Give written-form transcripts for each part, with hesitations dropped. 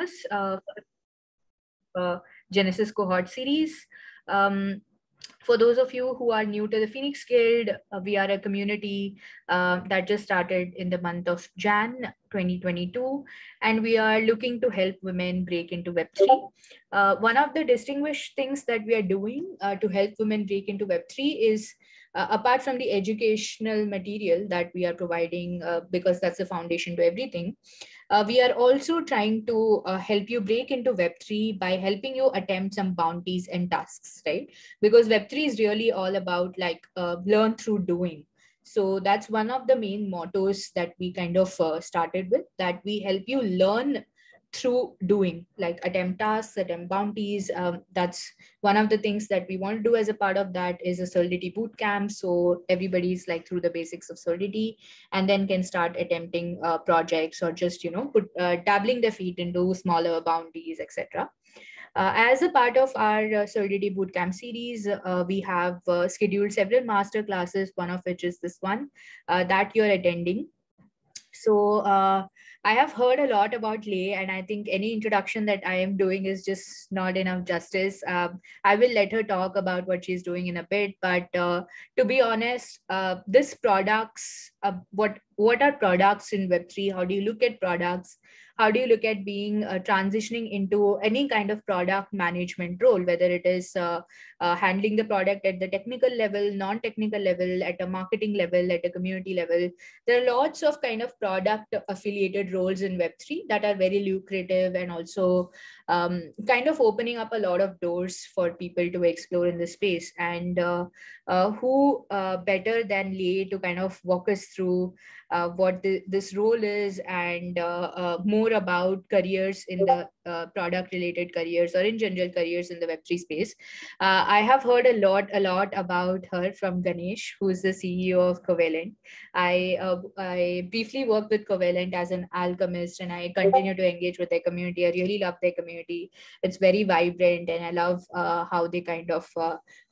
us Genesis cohort series. For those of you who are new to the Phoenix Guild, we are a community that just started in the month of Jan 2022, and we are looking to help women break into Web3. One of the distinguished things that we are doing to help women break into Web3 is apart from the educational material that we are providing, because that's the foundation to everything, we are also trying to help you break into Web3 by helping you attempt some bounties and tasks, right? Because Web3 is really all about like learn through doing. So that's one of the main mottos that we kind of started with, that we help you learn through doing, like attempt tasks, attempt bounties. That's one of the things that we want to do. As a part of that is a Solidity bootcamp, so everybody's like through the basics of Solidity and then can start attempting projects, or just dabbling their feet into smaller bounties, etc. As a part of our Solidity Bootcamp series, we have scheduled several master classes, one of which is this one that you're attending. So I have heard a lot about Lay, and I think any introduction that I am doing is just not enough justice. I will let her talk about what she's doing in a bit, but to be honest, this products, what are products in Web3? How do you look at products? How do you look at being transitioning into any kind of product management role, whether it is handling the product at the technical level, non-technical level, at a marketing level, at a community level? There are lots of kind of product affiliated roles in Web3 that are very lucrative, and also kind of opening up a lot of doors for people to explore in the space. And who better than Lay to kind of walk us through what this role is, and more about careers in the product related careers, or in general careers in the Web3 space. I have heard a lot about her from Ganesh, who is the CEO of Covalent. I briefly worked with Covalent as an alchemist, and I continue to engage with their community. I really love their community. It's very vibrant, and I love how they kind of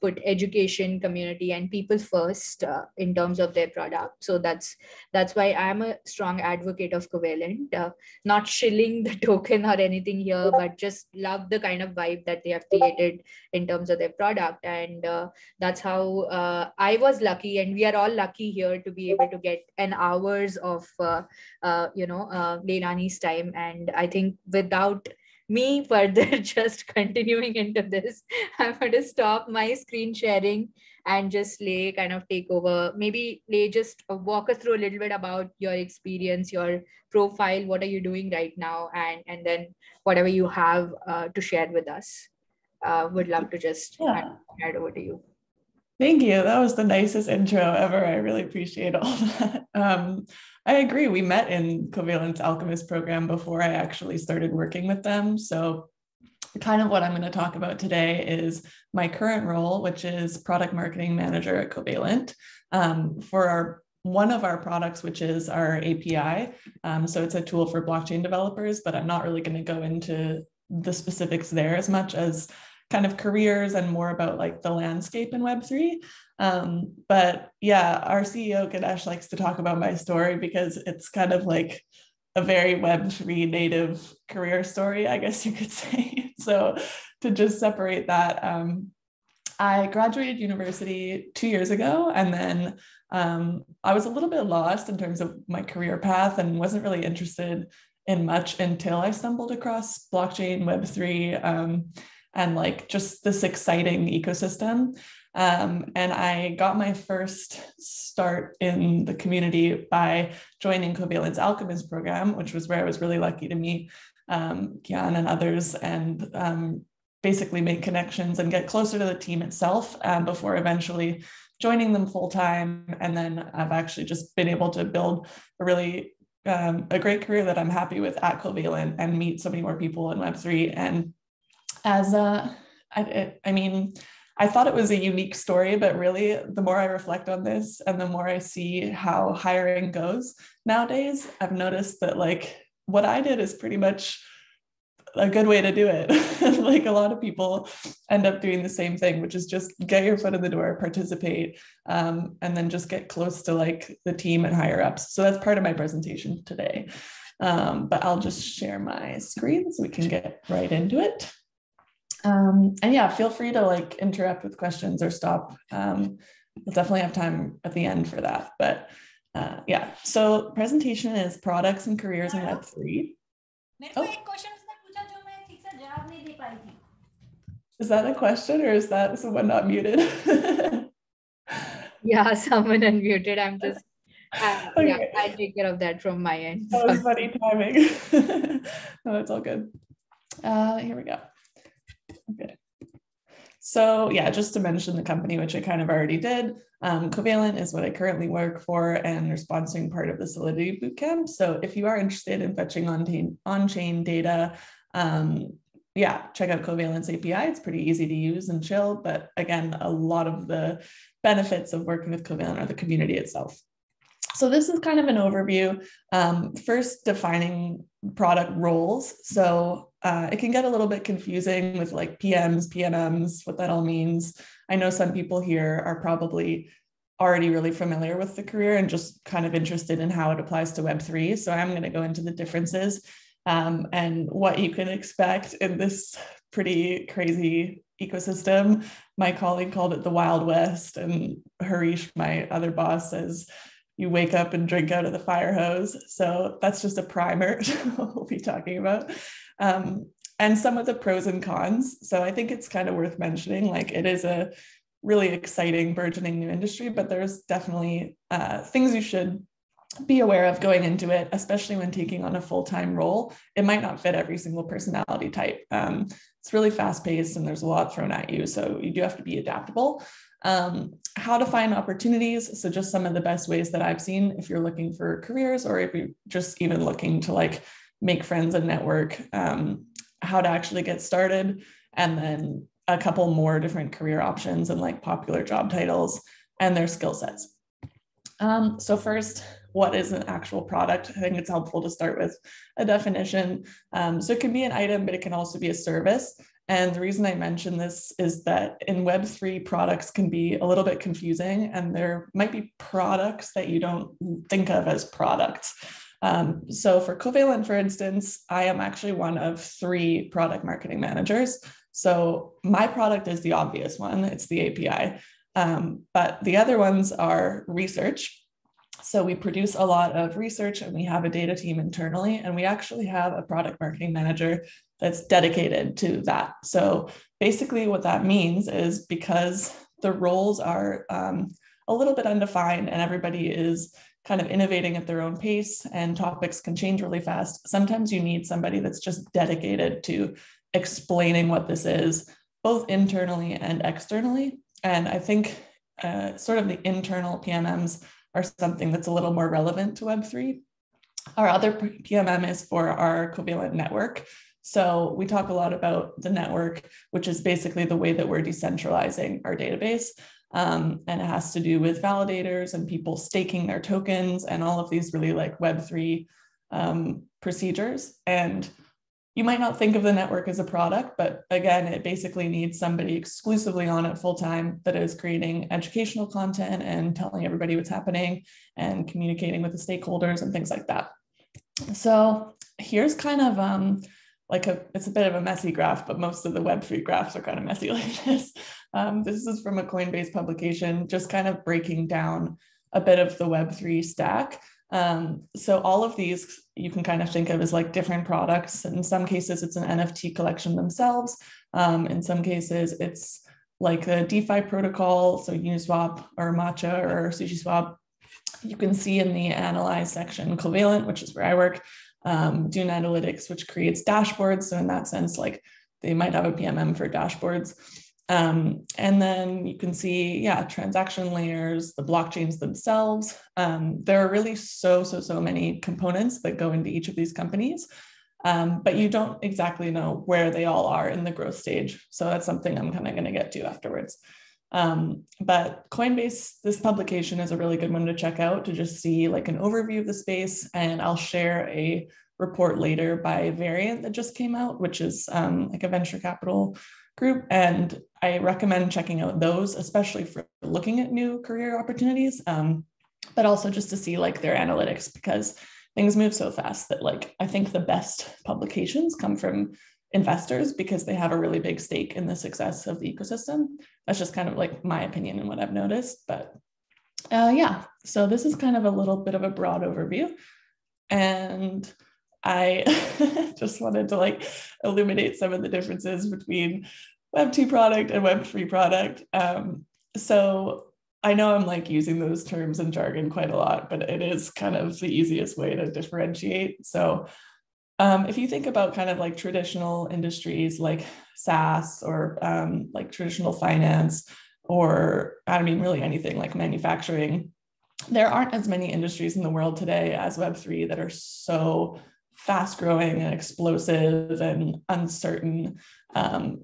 put education, community, and people first in terms of their product. So that's why I'm a strong advocate of Covalent. Not shilling the token or anything here, but just love the kind of vibe that they have created in terms of their product. And that's how I was lucky, and we are all lucky here to be able to get an hours of Leilani's time. And I think without me further just continuing into this, I'm going to stop my screen sharing and just Lay kind of take over. Maybe Lay, just walk us through a little bit about your experience, your profile, what are you doing right now, and then whatever you have to share with us. Would love to just hand it over to you. Thank you. That was the nicest intro ever. I really appreciate all that. I agree. We met in Covalent's Alchemist program before I actually started working with them. So kind of what I'm going to talk about today is my current role, which is product marketing manager at Covalent, for one of our products, which is our API. So it's a tool for blockchain developers, but I'm not really going to go into the specifics there as much as kind of careers and more about like the landscape in Web3. But yeah, our CEO Ganesh likes to talk about my story because it's kind of like a very Web3 native career story, I guess you could say. So to just separate that, I graduated university 2 years ago, and then I was a little bit lost in terms of my career path and wasn't really interested in much until I stumbled across blockchain, Web3, and like just this exciting ecosystem. And I got my first start in the community by joining Covalent's Alchemist program, which was where I was really lucky to meet Kian and others, and basically make connections and get closer to the team itself before eventually joining them full time. And then I've actually just been able to build a really a great career that I'm happy with at Covalent and meet so many more people in Web3. And as I thought it was a unique story, but really the more I reflect on this and the more I see how hiring goes nowadays, I've noticed that like what I did is pretty much a good way to do it. Like a lot of people end up doing the same thing, which is just get your foot in the door, participate, and then just get close to like the team and higher ups. So that's part of my presentation today. but I'll just share my screen so we can get right into it. And yeah, feel free to like interrupt with questions or stop. We'll definitely have time at the end for that. But yeah, so presentation is products and careers in Web3. Oh. Is that a question or is that someone not muted? Yeah, someone unmuted. I'm just, Okay. yeah, I'll take care of that from my end. That was funny timing. No, that's all good. Here we go. Okay. So yeah, just to mention the company, which I kind of already did, Covalent is what I currently work for, and they're sponsoring part of the Solidity Bootcamp. So if you are interested in fetching on-chain data, yeah, check out Covalent's API. It's pretty easy to use and chill, but again, a lot of the benefits of working with Covalent are the community itself. So this is kind of an overview. First, defining product roles. So it can get a little bit confusing with like PMs, PMMs, what that all means. I know some people here are probably already really familiar with the career and just kind of interested in how it applies to Web3. So I'm going to go into the differences and what you can expect in this pretty crazy ecosystem. My colleague called it the Wild West, and Harish, my other boss, says you wake up and drink out of the fire hose. So that's just a primer we'll be talking about. And some of the pros and cons. So I think it's kind of worth mentioning, like it is a really exciting, burgeoning new industry, but there's definitely things you should be aware of going into it, especially when taking on a full-time role. It might not fit every single personality type. It's really fast-paced and there's a lot thrown at you. So you do have to be adaptable. How to find opportunities. So just some of the best ways that I've seen if you're looking for careers or if you're just even looking to like make friends and network, how to actually get started, and then a couple more different career options and like popular job titles and their skill sets. So first, what is an actual product? I think it's helpful to start with a definition. So it can be an item, but it can also be a service. And the reason I mention this is that in Web3, products can be a little bit confusing, and there might be products that you don't think of as products. So for Covalent, for instance, I am actually one of 3 product marketing managers. So my product is the obvious one, it's the API. But the other ones are research. So we produce a lot of research and we have a data team internally, and we actually have a product marketing manager that's dedicated to that. So basically what that means is, because the roles are a little bit undefined and everybody is kind of innovating at their own pace and topics can change really fast, sometimes you need somebody that's just dedicated to explaining what this is, both internally and externally. And I think sort of the internal PMMs are something that's a little more relevant to Web3. Our other PMM is for our Covalent network. So we talk a lot about the network, which is basically the way that we're decentralizing our database. And it has to do with validators and people staking their tokens and all of these really like Web3 procedures. And you might not think of the network as a product, but again, it basically needs somebody exclusively on it full-time that is creating educational content and telling everybody what's happening and communicating with the stakeholders and things like that. So here's kind of it's a bit of a messy graph, but most of the Web3 graphs are kind of messy like this. This is from a Coinbase publication, just kind of breaking down a bit of the Web3 stack. So all of these you can kind of think of as like different products. In some cases, it's an NFT collection themselves. In some cases, it's like a DeFi protocol, so Uniswap or Matcha or SushiSwap. You can see in the Analyze section, Covalent, which is where I work, Dune Analytics, which creates dashboards. So in that sense, like they might have a PMM for dashboards. And then you can see, yeah, transaction layers, the blockchains themselves. There are really so many components that go into each of these companies, but you don't exactly know where they all are in the growth stage. So that's something I'm kind of going to get to afterwards. But Coinbase, this publication is a really good one to check out to just see like an overview of the space. And I'll share a report later by Variant that just came out, which is like a venture capital group. And I recommend checking out those, especially for looking at new career opportunities, but also just to see like their analytics, because things move so fast that like, I think the best publications come from investors because they have a really big stake in the success of the ecosystem. That's just kind of like my opinion and what I've noticed. But yeah, so this is kind of a little bit of a broad overview. And I just wanted to like illuminate some of the differences between Web2 product and Web3 product. So I know I'm like using those terms and jargon quite a lot, but it is kind of the easiest way to differentiate. So if you think about kind of like traditional industries like SaaS or like traditional finance, or I mean, really anything like manufacturing, there aren't as many industries in the world today as Web3 that are so fast growing and explosive and uncertain.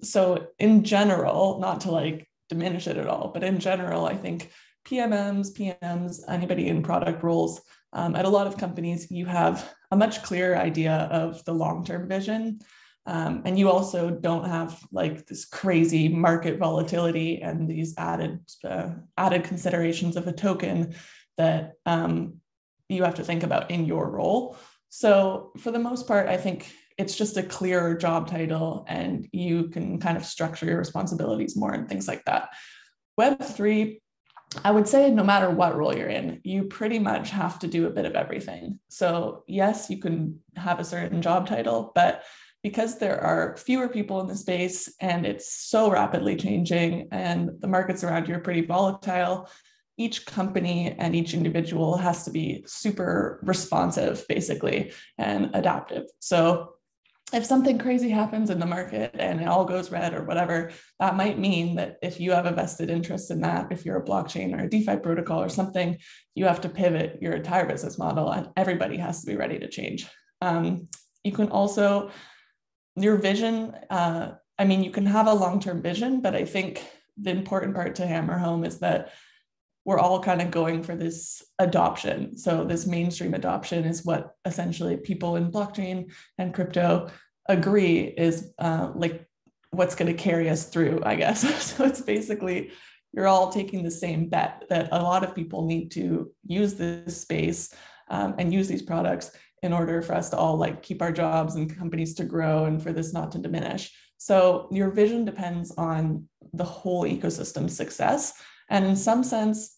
So in general, not to like diminish it at all, but in general, I think PMs, anybody in product roles at a lot of companies, you have a much clearer idea of the long-term vision. And you also don't have like this crazy market volatility and these added considerations of a token that you have to think about in your role. So for the most part, I think it's just a clearer job title and you can kind of structure your responsibilities more and things like that. Web3, I would say no matter what role you're in, you pretty much have to do a bit of everything. So yes, you can have a certain job title, but because there are fewer people in the space and it's so rapidly changing and the markets around you are pretty volatile, each company and each individual has to be super responsive, basically, and adaptive. So if something crazy happens in the market and it all goes red or whatever, that might mean that if you have a vested interest in that, if you're a blockchain or a DeFi protocol or something, you have to pivot your entire business model and everybody has to be ready to change. You can also, your vision, I mean, you can have a long-term vision, but I think the important part to hammer home is that we're all kind of going for this adoption. So this mainstream adoption is what essentially people in blockchain and crypto agree is like what's going to carry us through, I guess. So it's basically, you're all taking the same bet that a lot of people need to use this space and use these products in order for us to all like keep our jobs and companies to grow and for this not to diminish. So your vision depends on the whole ecosystem's success. And in some sense,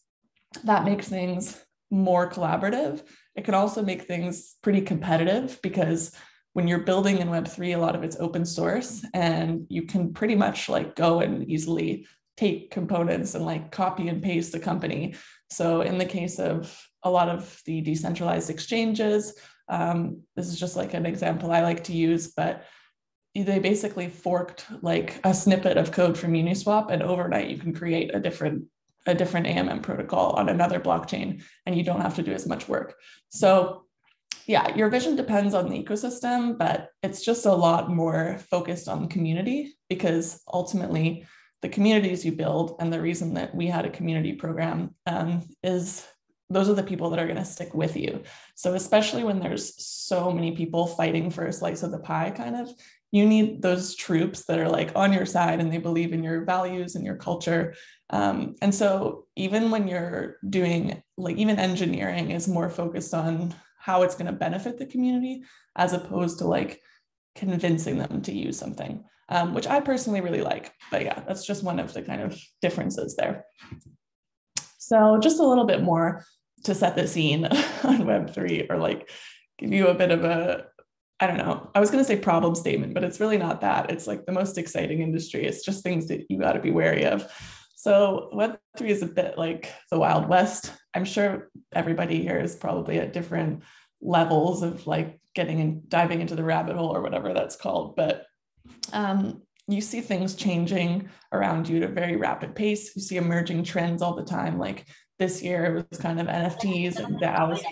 that makes things more collaborative. It can also make things pretty competitive because when you're building in Web3, a lot of it's open source and you can pretty much like go and easily take components and like copy and paste the company. So in the case of a lot of the decentralized exchanges, this is just like an example I like to use, but they basically forked like a snippet of code from Uniswap and overnight you can create a different AMM protocol on another blockchain and you don't have to do as much work. So yeah, your vision depends on the ecosystem, but it's just a lot more focused on community because ultimately the communities you build and the reason that we had a community program is those are the people that are going to stick with you. So especially when there's so many people fighting for a slice of the pie kind of, you need those troops that are like on your side and they believe in your values and your culture. And so even when you're doing like even engineering is more focused on how it's going to benefit the community as opposed to like convincing them to use something, which I personally really like. But yeah, that's just one of the kind of differences there. So just a little bit more to set the scene on Web3 or like give you a bit of a, I don't know, I was going to say problem statement, but it's really not that. It's like the most exciting industry. It's just things that you got to be wary of. So Web3 is a bit like the Wild West. I'm sure everybody here is probably at different levels of like getting and diving into the rabbit hole or whatever that's called. But you see things changing around you at a very rapid pace. You see emerging trends all the time. Like this year it was kind of NFTs and DAOs.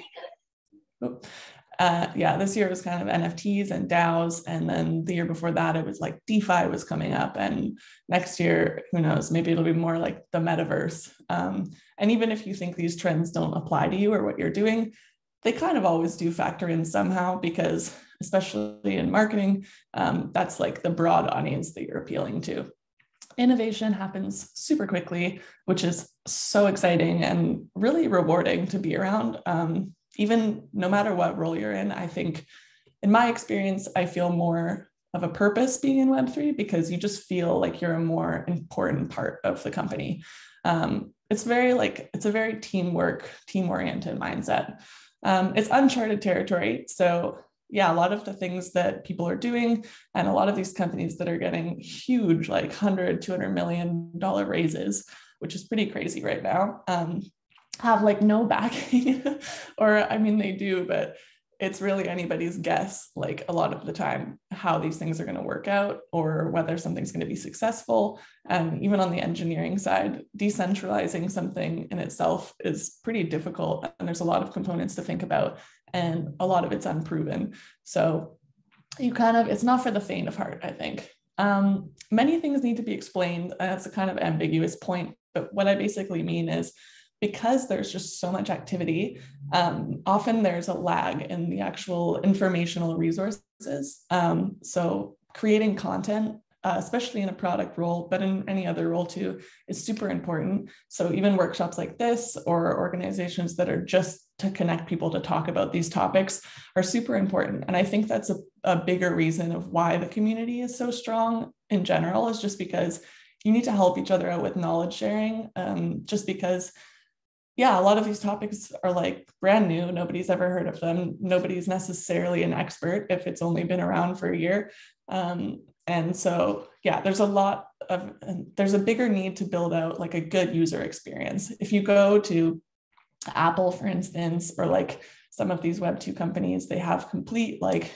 This year it was kind of NFTs and DAOs. And then the year before that, it was like DeFi was coming up. And next year, who knows, maybe it'll be more like the metaverse. And even if you think these trends don't apply to you or what you're doing, they kind of always do factor in somehow because especially in marketing, that's like the broad audience that you're appealing to. Innovation happens super quickly, which is so exciting and really rewarding to be around. even no matter what role you're in, I think in my experience, I feel more of a purpose being in Web3 because you just feel like you're a more important part of the company. It's a very team-oriented mindset. It's uncharted territory. So yeah, a lot of the things that people are doing and a lot of these companies that are getting huge, like $100-200 million raises, which is pretty crazy right now, have like no backing or I mean, they do, but it's really anybody's guess, like a lot of the time, how these things are going to work out or whether something's going to be successful. And even on the engineering side, decentralizing something in itself is pretty difficult. And there's a lot of components to think about and a lot of it's unproven. So it's not for the faint of heart, I think. Many things need to be explained. That's a kind of ambiguous point, but what I basically mean is because there's just so much activity, often there's a lag in the actual informational resources. So creating content, especially in a product role, but in any other role too, is super important. So even workshops like this or organizations that are just to connect people to talk about these topics are super important. And I think that's a bigger reason of why the community is so strong in general, is just because you need to help each other out with knowledge sharing, just because yeah, a lot of these topics are like brand new. Nobody's ever heard of them. Nobody's necessarily an expert if it's only been around for a year. And so, yeah, there's a bigger need to build out like a good user experience. If you go to Apple, for instance, or like some of these Web2 companies, they have complete like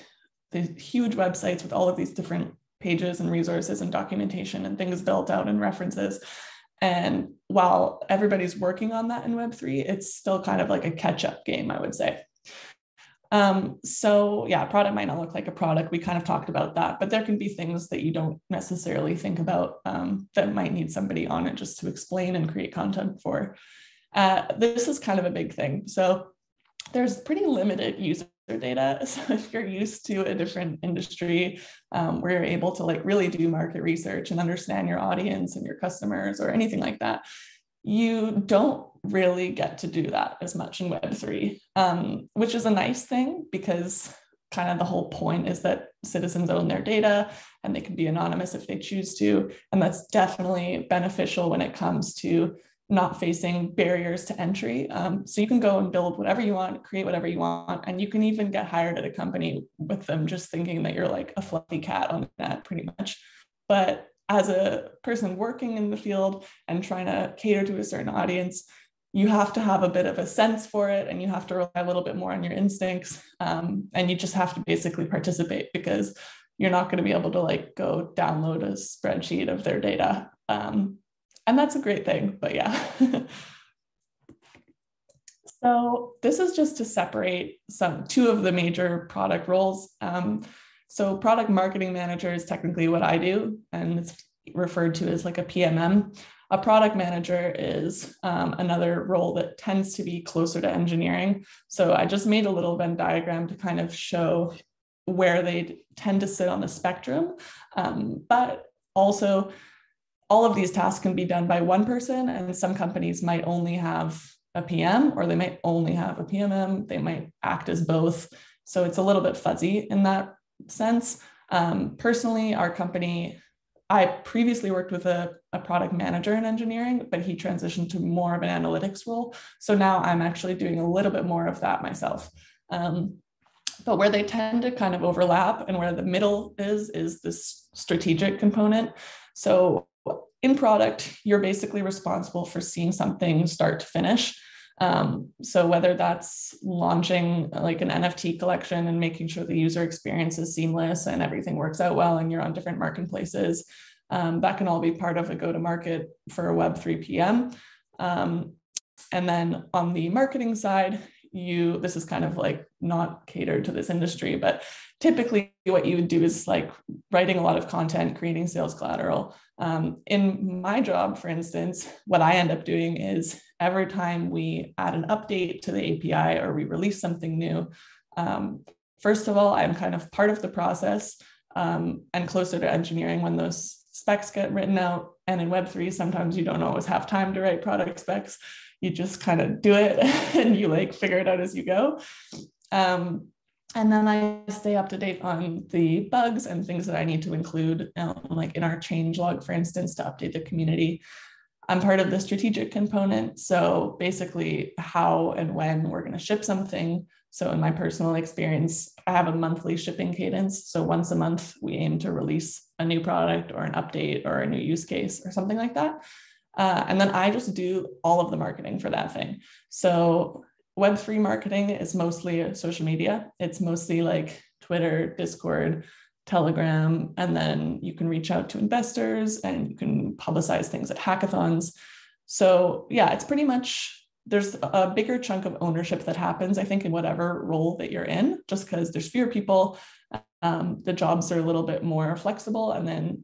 the huge websites with all of these different pages and resources and documentation and things built out and references. And while everybody's working on that in Web3, it's still kind of like a catch-up game, I would say. So yeah, product might not look like a product. We kind of talked about that, but there can be things that you don't necessarily think about that might need somebody on it just to explain and create content for. This is kind of a big thing. So there's pretty limited user data. So if you're used to a different industry where you're able to like really do market research and understand your audience and your customers or anything like that, you don't really get to do that as much in Web3, which is a nice thing because kind of the whole point is that citizens own their data and they can be anonymous if they choose to. And that's definitely beneficial when it comes to not facing barriers to entry. So you can go and build whatever you want, create whatever you want, and you can even get hired at a company with them just thinking that you're like a fluffy cat on the net pretty much. But as a person working in the field and trying to cater to a certain audience, you have to have a bit of a sense for it and you have to rely a little bit more on your instincts. And you just have to basically participate because you're not going to be able to like go download a spreadsheet of their data. And that's a great thing, but yeah. So this is just to separate two of the major product roles. So product marketing manager is technically what I do, and it's referred to as like a PMM. A product manager is another role that tends to be closer to engineering. So I just made a little Venn diagram to kind of show where they tend to sit on the spectrum, but also all of these tasks can be done by one person, and some companies might only have a PM or they might only have a PMM. They might act as both. So it's a little bit fuzzy in that sense. Personally, our company, I previously worked with a product manager in engineering, but he transitioned to more of an analytics role. So now I'm actually doing a little bit more of that myself. But where they tend to kind of overlap and where the middle is this strategic component. So in product, you're basically responsible for seeing something start to finish. So whether that's launching like an NFT collection and making sure the user experience is seamless and everything works out well and you're on different marketplaces, that can all be part of a go-to-market for a Web3 PM. And then on the marketing side, this is kind of like not catered to this industry, but typically what you would do is like writing a lot of content, creating sales collateral. In my job, for instance, what I end up doing is every time we add an update to the API or we release something new, first of all, I'm kind of part of the process and closer to engineering when those specs get written out. And in Web3, sometimes you don't always have time to write product specs. You just kind of do it and you like figure it out as you go. And then I stay up to date on the bugs and things that I need to include, like in our change log, for instance, to update the community. I'm part of the strategic component. So basically how and when we're going to ship something. So in my personal experience, I have a monthly shipping cadence. So once a month, we aim to release a new product or an update or a new use case or something like that. And then I just do all of the marketing for that thing. So Web3 marketing is mostly social media. It's mostly like Twitter, Discord, Telegram, and then you can reach out to investors and you can publicize things at hackathons. So yeah, it's pretty much, there's a bigger chunk of ownership that happens, I think, in whatever role that you're in, just because there's fewer people, the jobs are a little bit more flexible, and then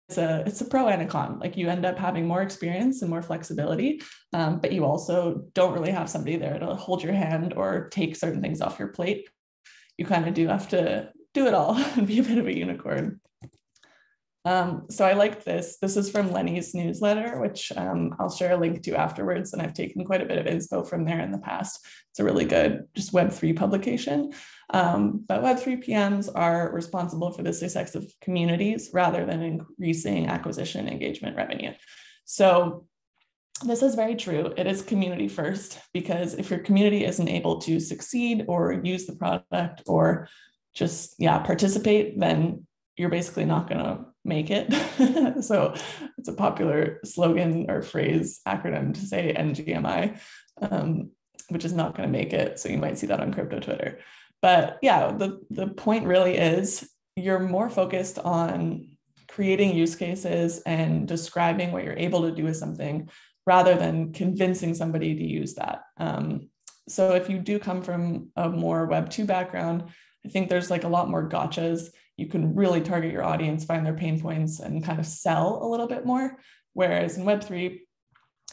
it's a pro and a con. Like you end up having more experience and more flexibility, but you also don't really have somebody there to hold your hand or take certain things off your plate. You kind of do have to do it all and be a bit of a unicorn. So I like this. This is from Lenny's newsletter, which I'll share a link to afterwards. And I've taken quite a bit of inspo from there in the past. It's a really good just Web3 publication. But Web3 PMs are responsible for the success of communities rather than increasing acquisition engagement revenue. So this is very true. It is community first, because if your community isn't able to succeed or use the product or just participate, then you're basically not going to make it. So it's a popular slogan or phrase acronym to say NGMI, which is not going to make it. So you might see that on crypto Twitter. But yeah, the point really is you're more focused on creating use cases and describing what you're able to do with something rather than convincing somebody to use that. So if you do come from a more Web2 background, I think there's like a lot more gotchas. You can really target your audience, find their pain points, and kind of sell a little bit more. Whereas in Web3,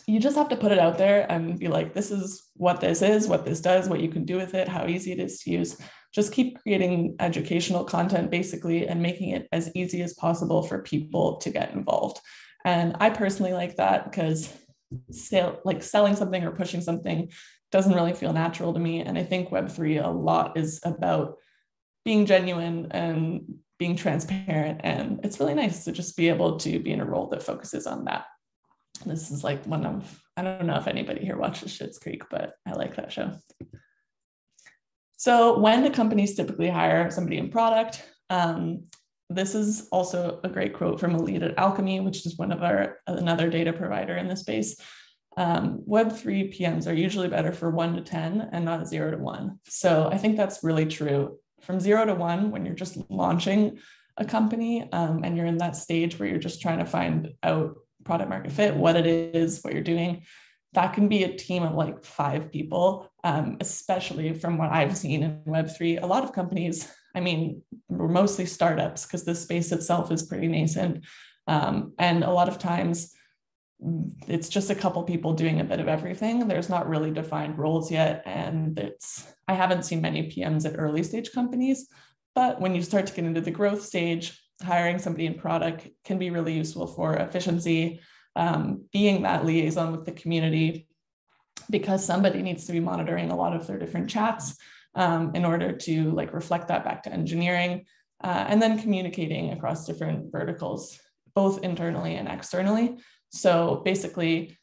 you just have to put it out there and be like, this is, what this does, what you can do with it, how easy it is to use. Just keep creating educational content basically and making it as easy as possible for people to get involved. And I personally like that because selling something or pushing something doesn't really feel natural to me. And I think Web3 a lot is about being genuine and being transparent. And it's really nice to just be able to be in a role that focuses on that. This is like one of, I don't know if anybody here watches Schitt's Creek, but I like that show. So when do companies typically hire somebody in product? This is also a great quote from a lead at Alchemy, which is another data provider in this space. Web3 PMs are usually better for 1 to 10 and not 0 to 1. So I think that's really true. From 0 to 1, when you're just launching a company and you're in that stage where you're just trying to find out product market fit, what it is, what you're doing, that can be a team of like 5 people, especially from what I've seen in Web3. A lot of companies, I mean, we're mostly startups because the space itself is pretty nascent. And a lot of times it's just a couple people doing a bit of everything. There's not really defined roles yet. And I haven't seen many PMs at early stage companies, but when you start to get into the growth stage, hiring somebody in product can be really useful for efficiency, being that liaison with the community, because somebody needs to be monitoring a lot of their different chats in order to like reflect that back to engineering, and then communicating across different verticals, both internally and externally. So basically,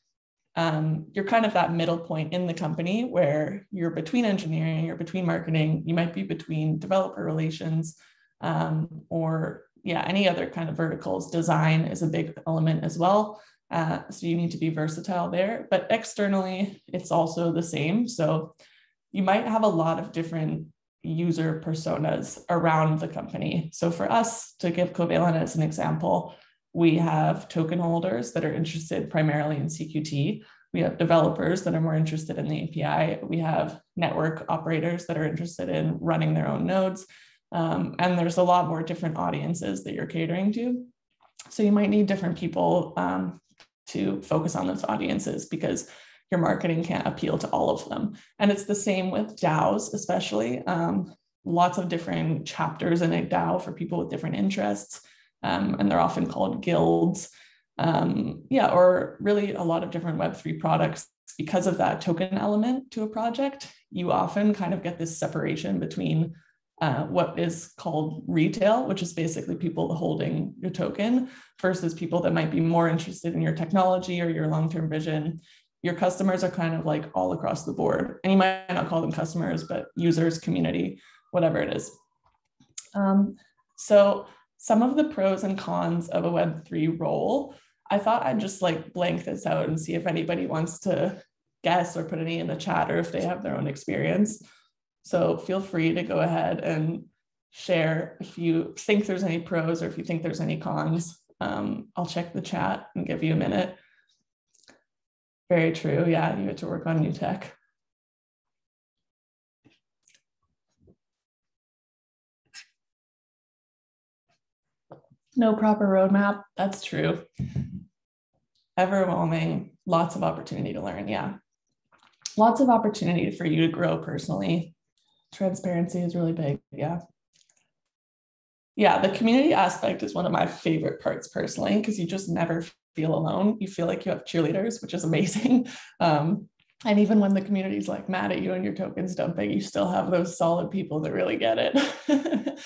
you're kind of that middle point in the company where you're between engineering, you're between marketing, you might be between developer relations, or any other kind of verticals. Design is a big element as well. So you need to be versatile there, but externally, it's also the same. So you might have a lot of different user personas around the company. So for us, to give Covalent as an example, we have token holders that are interested primarily in CQT. We have developers that are more interested in the API. We have network operators that are interested in running their own nodes. And there's a lot more different audiences that you're catering to. So you might need different people to focus on those audiences because your marketing can't appeal to all of them. And it's the same with DAOs, especially. Lots of different chapters in a DAO for people with different interests. And they're often called guilds. Yeah, or really a lot of different Web3 products. Because of that token element to a project, you often kind of get this separation between what is called retail, which is basically people holding your token, versus people that might be more interested in your technology or your long-term vision. Your customers are kind of like all across the board. And you might not call them customers, but users, community, whatever it is. So some of the pros and cons of a Web3 role, I thought I'd just like blank this out and see if anybody wants to guess or put any in the chat or if they have their own experience. So feel free to go ahead and share if you think there's any pros or if you think there's any cons. I'll check the chat and give you a minute. Very true. Yeah, you get to work on new tech. No proper roadmap. That's true. Overwhelming, lots of opportunity to learn. Yeah. Lots of opportunity for you to grow personally. Transparency is really big. Yeah. Yeah, the community aspect is one of my favorite parts personally, because you just never feel alone. You feel like you have cheerleaders, which is amazing. And even when the community is like mad at you and your tokens dumping, you still have those solid people that really get it.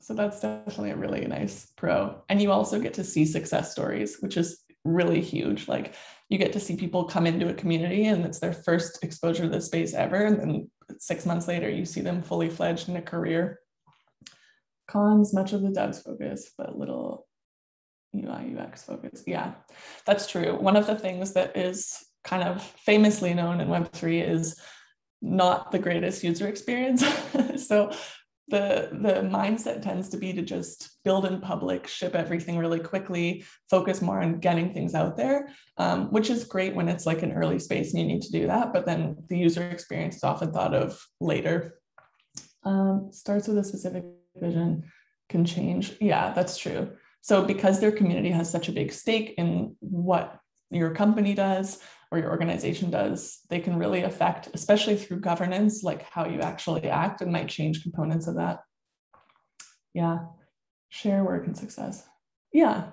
So that's definitely a really nice pro. And you also get to see success stories, which is really huge. Like you get to see people come into a community and it's their first exposure to the space ever. And then 6 months later, you see them fully fledged in a career. Cons, much of the devs focus, but little UI UX focus. Yeah, that's true. One of the things that is kind of famously known in Web3 is not the greatest user experience. So the mindset tends to be to just build in public, ship everything really quickly, focus more on getting things out there, which is great when it's like an early space and you need to do that. But then the user experience is often thought of later. Starts with a specific vision, can change. Yeah, that's true. So because their community has such a big stake in what your company does or your organization does, they can really affect, especially through governance, like how you actually act, and might change components of that. Yeah, share work and success. Yeah,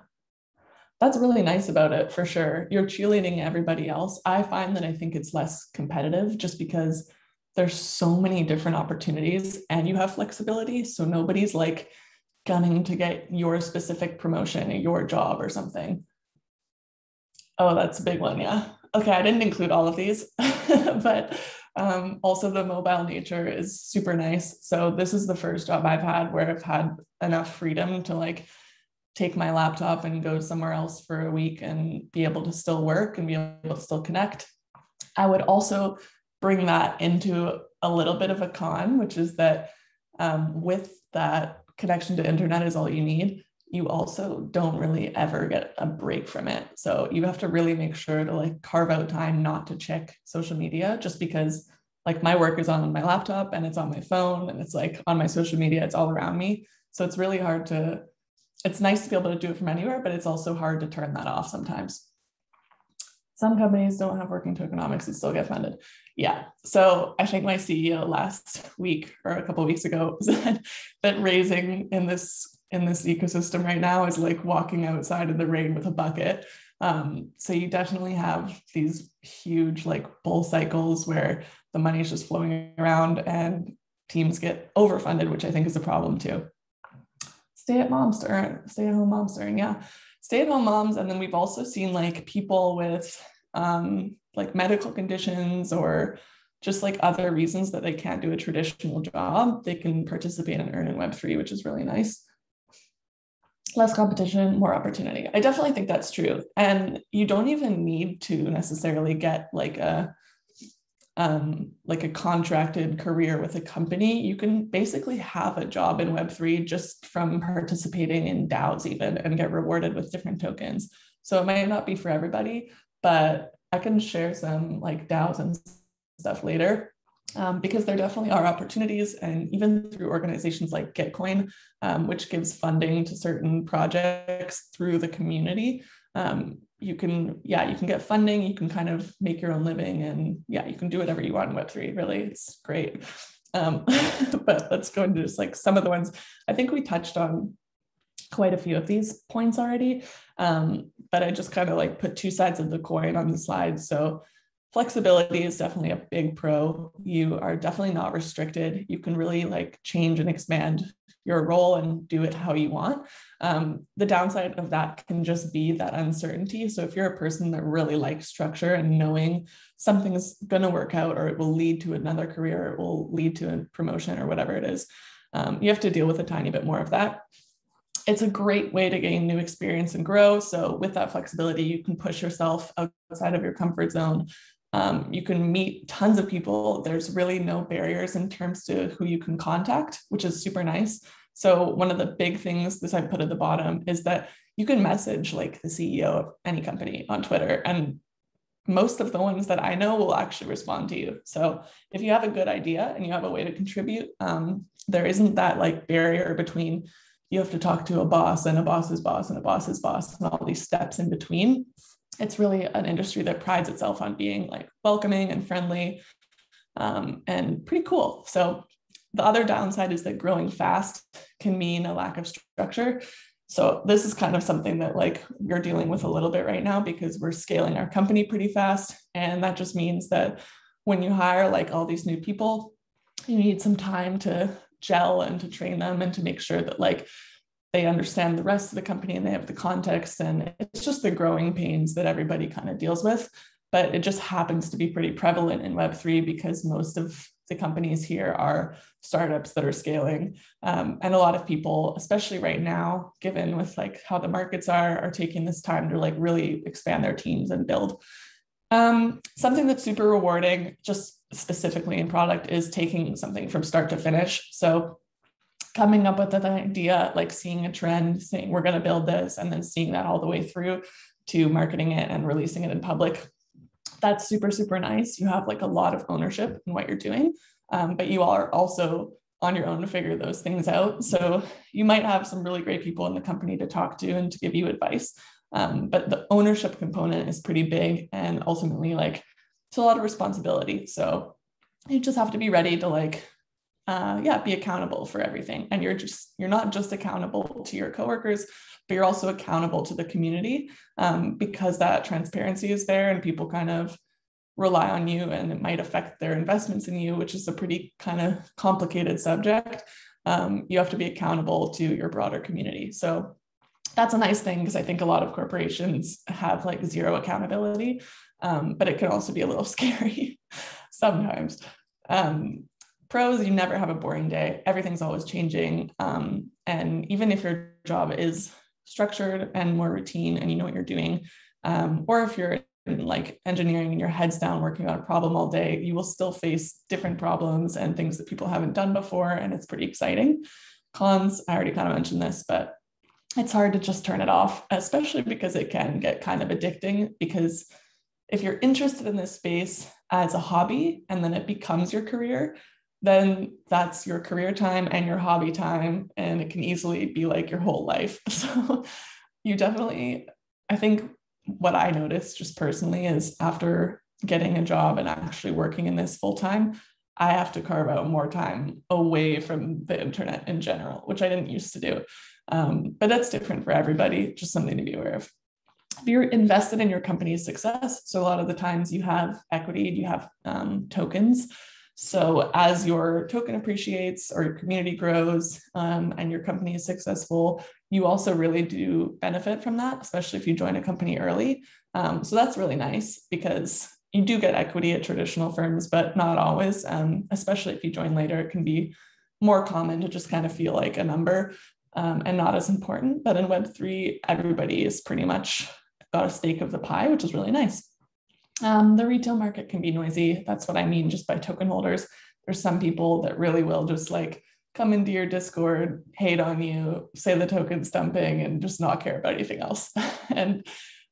that's really nice about it, for sure. You're cheerleading everybody else. I find that I think it's less competitive just because there's so many different opportunities and you have flexibility. So nobody's like gunning to get your specific promotion or your job or something. Oh, that's a big one. Yeah. Okay. I didn't include all of these, but also the mobile nature is super nice. So this is the first job I've had where I've had enough freedom to like take my laptop and go somewhere else for a week and be able to still work and be able to still connect. I would also bring that into a little bit of a con, which is that with that connection to internet is all you need, you also don't really ever get a break from it. So you have to really make sure to like carve out time not to check social media, just because like my work is on my laptop and it's on my phone and it's like on my social media, it's all around me. So it's really hard to, it's nice to be able to do it from anywhere, but it's also hard to turn that off sometimes. Some companies don't have working tokenomics and still get funded. Yeah. So I think my CEO last week or a couple of weeks ago said that raising in this ecosystem right now is like walking outside in the rain with a bucket. So you definitely have these huge like bull cycles where the money is just flowing around and teams get overfunded, which I think is a problem too. Stay-at-home moms stirring. Yeah. Stay-at-home moms. And then we've also seen like people with like medical conditions or just like other reasons that they can't do a traditional job, they can participate and earn in Web3, which is really nice. Less competition, more opportunity. I definitely think that's true. And you don't even need to necessarily get like a contracted career with a company. You can basically have a job in Web3 just from participating in DAOs even and get rewarded with different tokens. So it might not be for everybody, but I can share some like DAOs and stuff later because there definitely are opportunities. And even through organizations like Gitcoin, which gives funding to certain projects through the community, you can get funding, you can kind of make your own living, and yeah, you can do whatever you want in Web3, really, it's great. But let's go into just like some of the ones I think we touched on quite a few of these points already. But I just kind of like put two sides of the coin on the slide. So flexibility is definitely a big pro. You are definitely not restricted. You can really like change and expand your role and do it how you want. The downside of that can just be that uncertainty. So if you're a person that really likes structure and knowing something's going to work out, or it will lead to another career, or it will lead to a promotion or whatever it is, you have to deal with a tiny bit more of that. It's a great way to gain new experience and grow. So with that flexibility, you can push yourself outside of your comfort zone. You can meet tons of people. There's really no barriers in terms to who you can contact, which is super nice. So one of the big things this I put at the bottom is that you can message like the CEO of any company on Twitter, and most of the ones that I know will actually respond to you. So if you have a good idea and you have a way to contribute, there isn't that like barrier between you have to talk to a boss and a boss's boss and a boss's boss and all these steps in between. It's really an industry that prides itself on being like welcoming and friendly, and pretty cool. So the other downside is that growing fast can mean a lack of structure. So this is kind of something that like we're dealing with a little bit right now, because we're scaling our company pretty fast. And that just means that when you hire like all these new people, you need some time to gel and to train them and to make sure that like they understand the rest of the company and they have the context. And it's just the growing pains that everybody kind of deals with. But it just happens to be pretty prevalent in Web3 because most of the companies here are startups that are scaling. And a lot of people, especially right now, given with like how the markets are taking this time to like really expand their teams and build. Something that's super rewarding, just specifically in product, is taking something from start to finish. So coming up with an idea, like seeing a trend, saying we're going to build this, and then seeing that all the way through to marketing it and releasing it in public. That's super, super nice. You have like a lot of ownership in what you're doing, but you are also on your own to figure those things out. So you might have some really great people in the company to talk to and to give you advice. But the ownership component is pretty big, and ultimately like it's a lot of responsibility. So you just have to be ready to like, be accountable for everything. And you're not just accountable to your coworkers, but you're also accountable to the community, because that transparency is there and people kind of rely on you, and it might affect their investments in you, which is a pretty kind of complicated subject. You have to be accountable to your broader community. So that's a nice thing, because I think a lot of corporations have like zero accountability, but it can also be a little scary sometimes. Pros, you never have a boring day. Everything's always changing. And even if your job is structured and more routine and you know what you're doing, or if you're in like engineering and your head's down working on a problem all day, you will still face different problems and things that people haven't done before. And it's pretty exciting. Cons, I already kind of mentioned this, but it's hard to just turn it off, especially because it can get kind of addicting. Because if you're interested in this space as a hobby and then it becomes your career, then that's your career time and your hobby time, and it can easily be like your whole life. So you definitely, I think what I noticed just personally is after getting a job and actually working in this full time, I have to carve out more time away from the internet in general, which I didn't used to do. But that's different for everybody, just something to be aware of. If you're invested in your company's success, so a lot of the times you have equity, you have tokens. So as your token appreciates or your community grows, and your company is successful, you also really do benefit from that, especially if you join a company early. So that's really nice, because you do get equity at traditional firms, but not always. Especially if you join later, it can be more common to just kind of feel like a number, and not as important. But in Web3, everybody is pretty much got a stake of the pie, which is really nice. The retail market can be noisy. That's what I mean just by token holders. There's some people that really will just like come into your Discord, hate on you, say the token's dumping, and just not care about anything else. And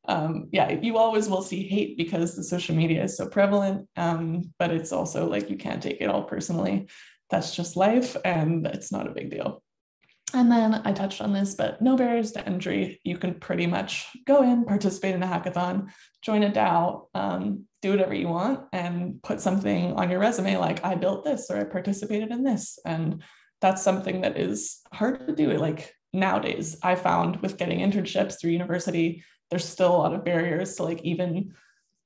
you always will see hate because the social media is so prevalent, but it's also like you can't take it all personally. That's just life, and it's not a big deal. And then I touched on this, but no barriers to entry. You can pretty much go in, participate in a hackathon, join a DAO, do whatever you want, and put something on your resume like I built this or I participated in this. And that's something that is hard to do. Like nowadays I found with getting internships through university, there's still a lot of barriers to like even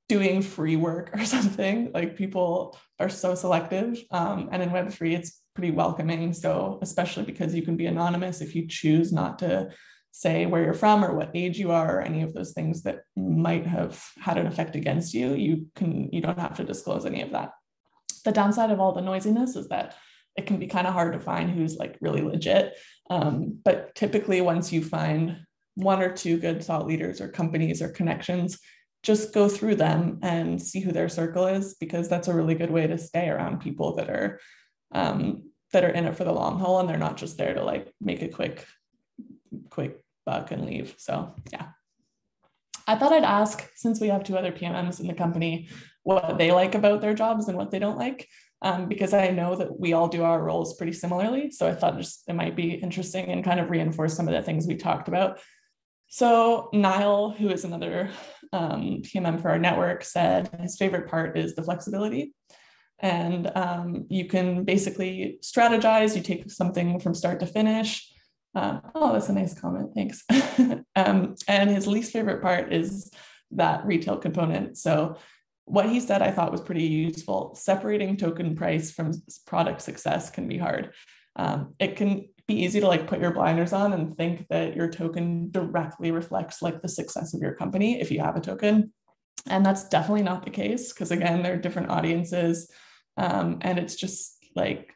doing free work or something. Like people are so selective. And in Web3, it's pretty welcoming. So especially because you can be anonymous if you choose not to say where you're from or what age you are or any of those things that might have had an effect against you, you don't have to disclose any of that. The downside of all the noisiness is that it can be kind of hard to find who's like really legit. But typically once you find one or two good thought leaders or companies or connections, just go through them and see who their circle is, because that's a really good way to stay around people that are in it for the long haul, and they're not just there to like make a quick buck and leave. So yeah, I thought I'd ask, since we have two other PMMs in the company, what they like about their jobs and what they don't like, because I know that we all do our roles pretty similarly. So I thought it might be interesting and kind of reinforce some of the things we talked about. So Niall, who is another PMM for our network, said his favorite part is the flexibility. And you can basically strategize, you take something from start to finish. Oh, that's a nice comment, thanks. And his least favorite part is that retail component. So what he said I thought was pretty useful. Separating token price from product success can be hard. It can be easy to like put your blinders on and think that your token directly reflects like the success of your company if you have a token. And that's definitely not the case, because again, there are different audiences. And it's just like,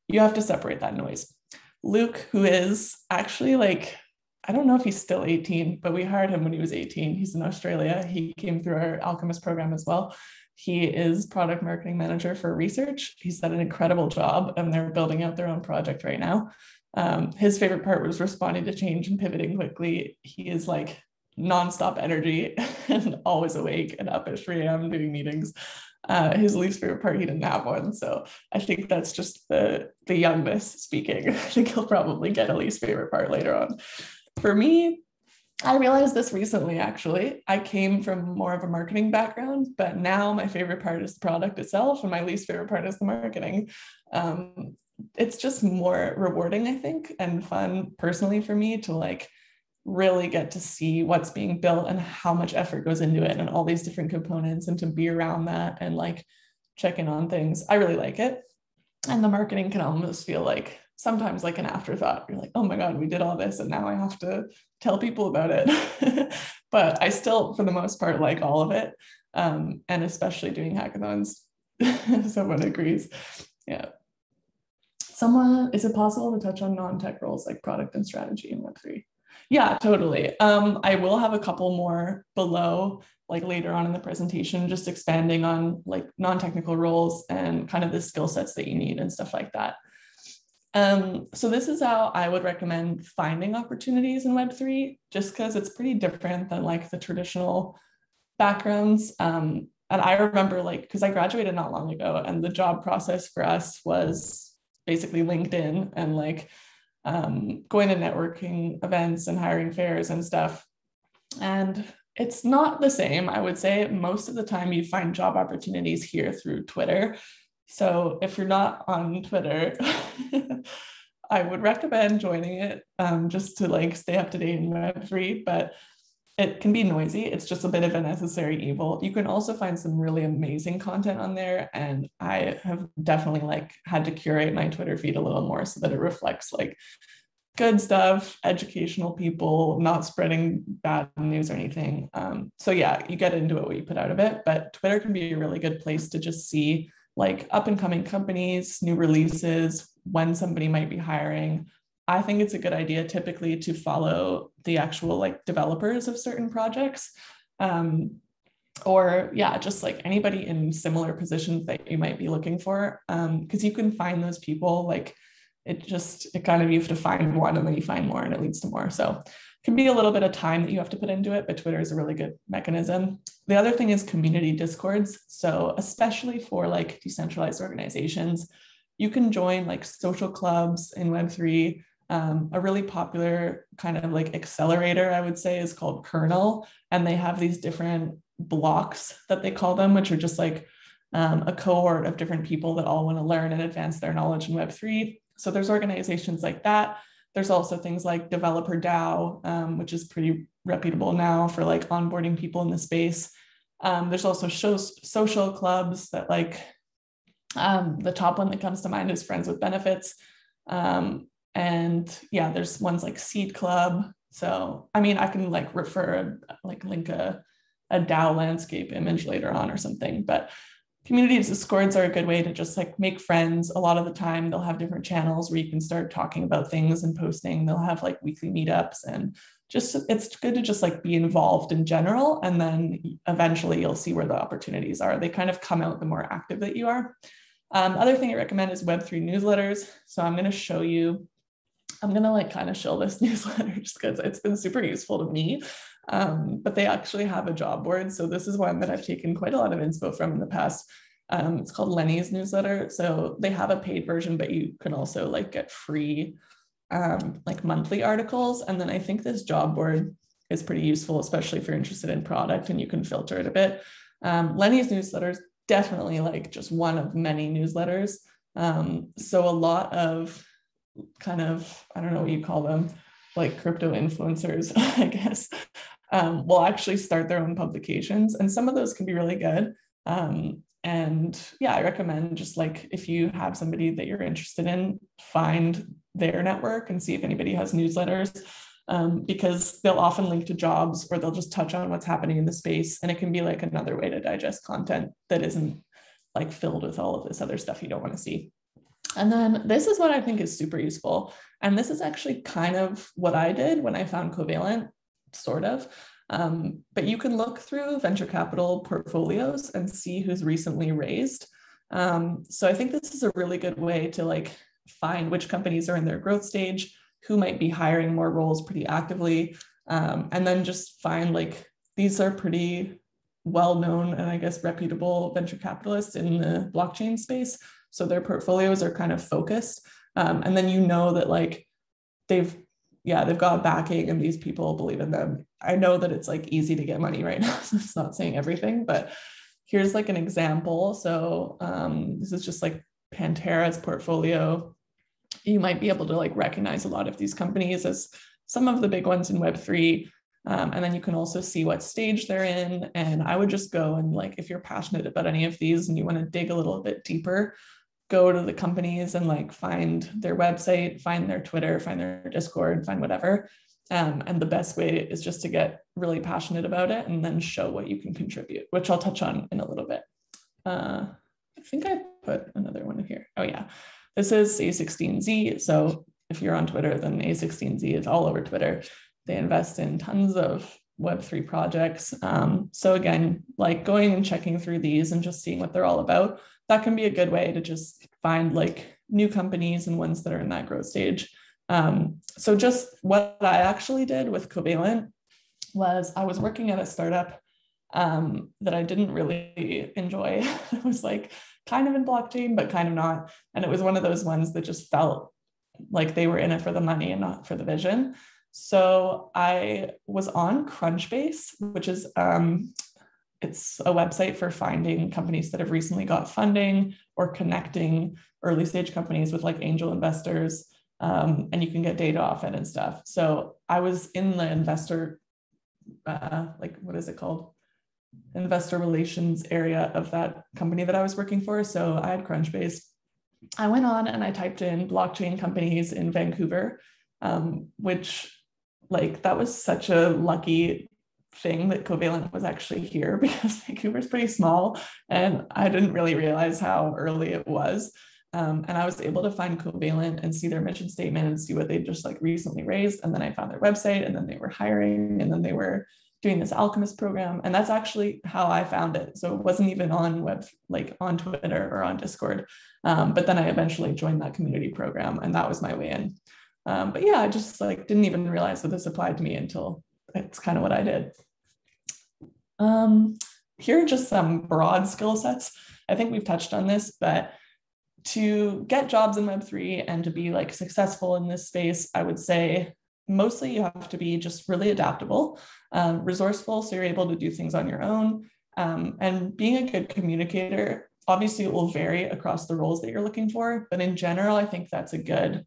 you have to separate that noise. Luke, who is actually like, I don't know if he's still 18, but we hired him when he was 18. He's in Australia. He came through our Alchemist program as well. He is product marketing manager for research. He's done an incredible job, and they're building out their own project right now. His favorite part was responding to change and pivoting quickly. He is like nonstop energy and always awake and up at 3 a.m. doing meetings. His least favorite part, he didn't have one. So I think that's just the youngness speaking. I think he'll probably get a least favorite part later on. For me, I realized this recently, actually. I came from more of a marketing background, but now my favorite part is the product itself, and my least favorite part is the marketing. It's just more rewarding, I think, and fun personally for me to like really get to see what's being built and how much effort goes into it and all these different components, and to be around that and like check in on things. I really like it. And the marketing can almost feel like sometimes like an afterthought. You're like, oh my God, we did all this and now I have to tell people about it. But I still, for the most part, like all of it. And especially doing hackathons. Someone agrees. Yeah. Is it possible to touch on non-tech roles like product and strategy in Web3? Yeah, totally. I will have a couple more below, like later on in the presentation, just expanding on like non-technical roles and kind of the skill sets that you need and stuff like that. So this is how I would recommend finding opportunities in Web3, just because it's pretty different than like the traditional backgrounds. And I remember like, because I graduated not long ago, and the job process for us was basically LinkedIn and like going to networking events and hiring fairs and stuff. And it's not the same. I would say most of the time you find job opportunities here through Twitter. So if you're not on Twitter, I would recommend joining it just to like stay up to date in Web3, but it can be noisy. It's just a bit of a necessary evil. You can also find some really amazing content on there. And I have definitely like had to curate my Twitter feed a little more so that it reflects like good stuff, educational people, not spreading bad news or anything. So yeah, you get into it what you put out of it, but Twitter can be a really good place to just see like up and coming companies, new releases, when somebody might be hiring. I think it's a good idea typically to follow the actual like developers of certain projects, or yeah, just like anybody in similar positions that you might be looking for, because you can find those people. Like it kind of, you have to find one and then you find more and it leads to more. So it can be a little bit of time that you have to put into it, but Twitter is a really good mechanism. The other thing is community discords. So especially for like decentralized organizations, you can join like social clubs in Web3. A really popular kind of like accelerator, I would say, is called Kernel. And they have these different blocks that they call them, which are just like a cohort of different people that all want to learn and advance their knowledge in Web3. So there's organizations like that. There's also things like Developer DAO, which is pretty reputable now for like onboarding people in the space. There's also social clubs that like, the top one that comes to mind is Friends with Benefits. And yeah, there's ones like Seed Club. So, I mean, I can like link a DAO landscape image later on or something, but community discords are a good way to just like make friends. A lot of the time they'll have different channels where you can start talking about things and posting. They'll have like weekly meetups, and just, it's good to just like be involved in general. And then eventually you'll see where the opportunities are. They kind of come out the more active that you are. Other thing I recommend is Web3 newsletters. So I'm going to show you, I'm going to like kind of shill this newsletter just because it's been super useful to me. But they actually have a job board. So this is one that I've taken quite a lot of inspo from in the past. It's called Lenny's newsletter. So they have a paid version, but you can also like get free like monthly articles. And then I think this job board is pretty useful, especially if you're interested in product and you can filter it a bit. Lenny's newsletter is definitely like just one of many newsletters. So a lot of kind of, I don't know what you call them, like crypto influencers, I guess, will actually start their own publications. And some of those can be really good. And yeah, I recommend just like, if you have somebody that you're interested in, find their network and see if anybody has newsletters, because they'll often link to jobs, or they'll just touch on what's happening in the space. And it can be like another way to digest content that isn't like filled with all of this other stuff you don't want to see. And then this is what I think is super useful. And this is actually kind of what I did when I found Covalent, sort of. But you can look through venture capital portfolios and see who's recently raised. So I think this is a really good way to like find which companies are in their growth stage, who might be hiring more roles pretty actively, and then just find like, these are pretty well-known and I guess reputable venture capitalists in the blockchain space. So their portfolios are kind of focused. And then you know that like they've got backing and these people believe in them. I know that it's like easy to get money right now, so it's not saying everything, but here's like an example. So this is just like Pantera's portfolio. You might be able to like recognize a lot of these companies as some of the big ones in Web3. And then you can also see what stage they're in. And I would just go and like, if you're passionate about any of these and you want to dig a little bit deeper, go to the companies and like find their website, find their Twitter, find their Discord, find whatever. And the best way is just to get really passionate about it and then show what you can contribute, which I'll touch on in a little bit. I think I put another one here. Oh yeah, this is A16Z. So if you're on Twitter, then A16Z is all over Twitter. They invest in tons of Web3 projects. So again, like going and checking through these and just seeing what they're all about, that can be a good way to just find like new companies and ones that are in that growth stage. So just what I actually did with Covalent was I was working at a startup that I didn't really enjoy. It was like kind of in blockchain, but kind of not. And it was one of those ones that just felt like they were in it for the money and not for the vision. So I was on Crunchbase, which is it's a website for finding companies that have recently got funding or connecting early stage companies with like angel investors. And you can get data off it and stuff. So I was in the investor, like, what is it called? Investor relations area of that company that I was working for. So I had Crunchbase. I went on and I typed in blockchain companies in Vancouver, which like, that was such a lucky thing that Covalent was actually here, because Vancouver's pretty small and I didn't really realize how early it was. And I was able to find Covalent and see their mission statement and see what they just like recently raised. And then I found their website, and then they were hiring, and then they were doing this Alchemist program. And that's actually how I found it. So it wasn't even on on Twitter or on Discord. But then I eventually joined that community program, and that was my way in. But yeah, I just like didn't even realize that this applied to me until it's kind of what I did. Here are just some broad skill sets. I think we've touched on this, but to get jobs in Web3 and to be like successful in this space, I would say mostly you have to be just really adaptable, resourceful, so you're able to do things on your own, and being a good communicator. Obviously, it will vary across the roles that you're looking for, but in general, I think that's a good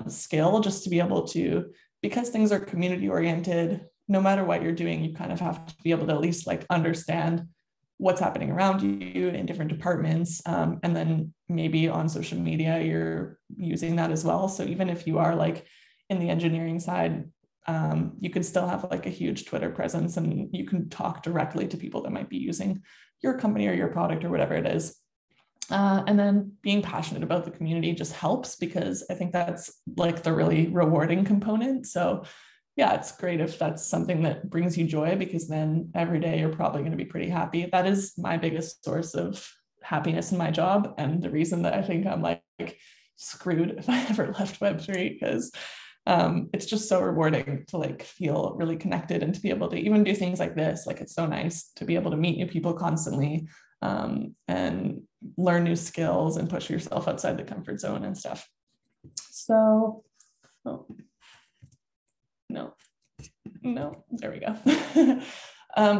skill, just to be able to, because things are community oriented, no matter what you're doing, you kind of have to be able to at least like understand what's happening around you in different departments. And then maybe on social media, you're using that as well. So even if you are like in the engineering side, you can still have like a huge Twitter presence, and you can talk directly to people that might be using your company or your product or whatever it is. And then being passionate about the community just helps, because I think that's like the really rewarding component. So yeah, it's great if that's something that brings you joy, because then every day you're probably going to be pretty happy. That is my biggest source of happiness in my job, and the reason that I think I'm like screwed if I ever left Web3, because it's just so rewarding to like feel really connected and to be able to even do things like this. Like, it's so nice to be able to meet new people constantly, and learn new skills and push yourself outside the comfort zone and stuff. So, no, there we go.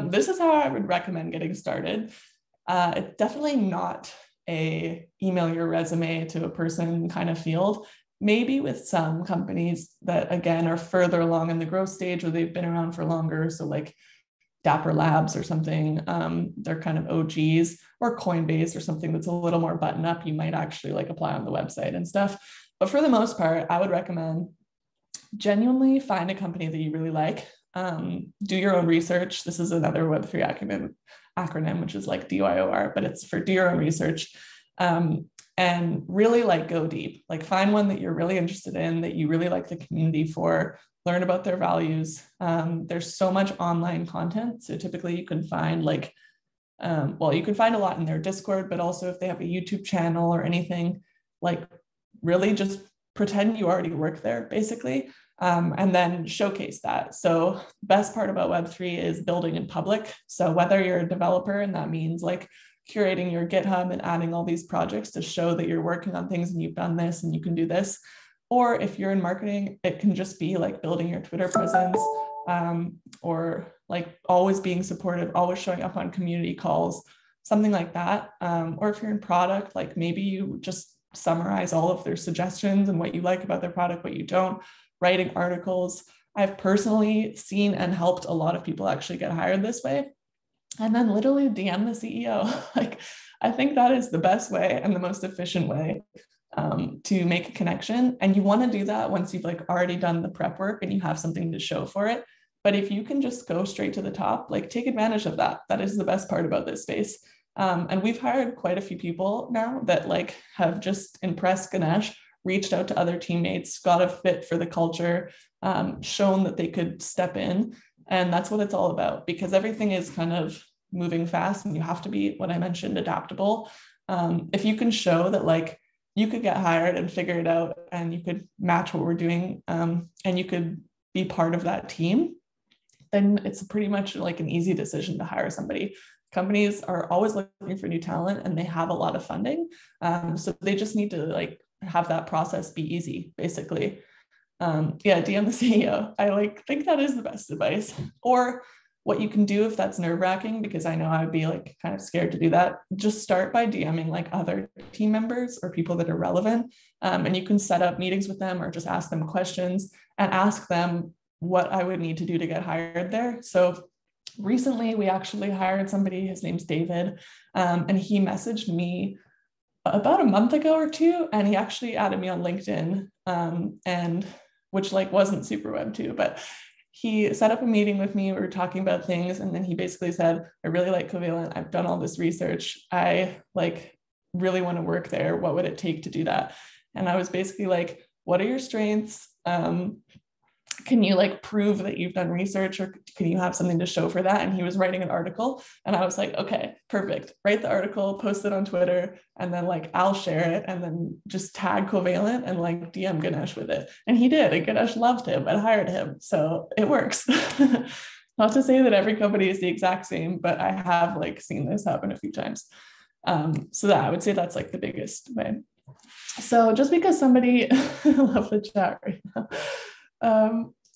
This is how I would recommend getting started. It's definitely not a email your resume to a person kind of field. Maybe with some companies that, again, are further along in the growth stage, or they've been around for longer. So like Dapper Labs or something, they're kind of OGs, or Coinbase or something that's a little more button up. You might actually like apply on the website and stuff. But for the most part, I would recommend genuinely find a company that you really like. Do your own research. This is another Web3 acronym, which is like DYOR, but it's for do your own research. And really like go deep, like find one that you're really interested in, that you really like the community for, learn about their values. There's so much online content. So typically you can find like, you can find a lot in their Discord, but also if they have a YouTube channel or anything, like really just pretend you already work there basically, and then showcase that. So the best part about Web3 is building in public. So whether you're a developer, and that means like curating your GitHub and adding all these projects to show that you're working on things and you've done this and you can do this. Or if you're in marketing, it can just be like building your Twitter presence, or like always being supportive, always showing up on community calls, something like that. Or if you're in product, like maybe you just summarize all of their suggestions and what you like about their product, what you don't, writing articles. I've personally seen and helped a lot of people actually get hired this way. And then literally DM the CEO. Like, I think that is the best way and the most efficient way to make a connection. And you want to do that once you've like already done the prep work and you have something to show for it. But if you can just go straight to the top, like take advantage of that. That is the best part about this space. And we've hired quite a few people now that like have just impressed Ganesh, reached out to other teammates, got a fit for the culture, shown that they could step in. And that's what it's all about, because everything is kind of moving fast and you have to be, what I mentioned, adaptable. If you can show that like you could get hired and figure it out and you could match what we're doing, and you could be part of that team, then it's pretty much like an easy decision to hire somebody. Companies are always looking for new talent and they have a lot of funding. So they just need to like have that process be easy, basically. DM the CEO. I like think that is the best advice. Or what you can do if that's nerve-wracking, because I know I would be like kind of scared to do that, just start by DMing like other team members or people that are relevant. And you can set up meetings with them or just ask them questions and ask them what I would need to do to get hired there. So recently we actually hired somebody, his name's David, and he messaged me about a month ago or two, and he actually added me on LinkedIn, and which like wasn't super Web2, but he set up a meeting with me. We were talking about things, and then he basically said, I really like Covalent. I've done all this research. I like really want to work there. What would it take to do that? And I was basically like, what are your strengths? Can you like prove that you've done research, or can you have something to show for that? And he was writing an article, and I was like, okay, perfect. Write the article, post it on Twitter, and then like I'll share it, and then just tag Covalent and like DM Ganesh with it. And he did, and Ganesh loved him and hired him. So it works. Not to say that every company is the exact same, but I have like seen this happen a few times. So that I would say that's like the biggest way. So just because somebody, I love the chat right now.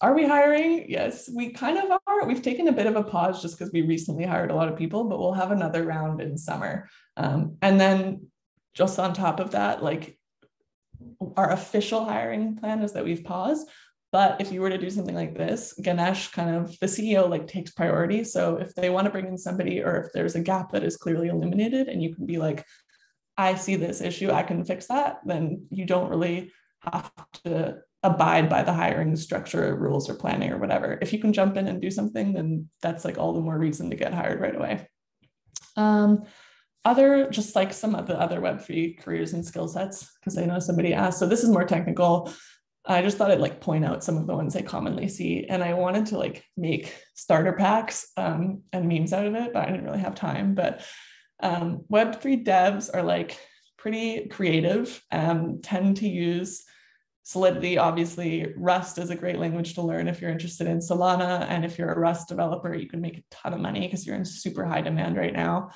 Are we hiring? Yes, we kind of are. We've taken a bit of a pause just because we recently hired a lot of people, but we'll have another round in summer. And then just on top of that, like our official hiring plan is that we've paused. But if you were to do something like this, Ganesh, kind of the CEO, like takes priority. So if they want to bring in somebody, or if there's a gap that is clearly eliminated and you can be like, I see this issue, I can fix that, then you don't really have to abide by the hiring structure or rules or planning or whatever. If you can jump in and do something, then that's like all the more reason to get hired right away. Other, just like some of the other Web3 careers and skill sets, because I know somebody asked, so this is more technical. I just thought I'd like point out some of the ones I commonly see. And I wanted to like make starter packs and memes out of it, but I didn't really have time. But Web3 devs are like pretty creative, tend to use Solidity. Obviously, Rust is a great language to learn if you're interested in Solana. And if you're a Rust developer, you can make a ton of money because you're in super high demand right now.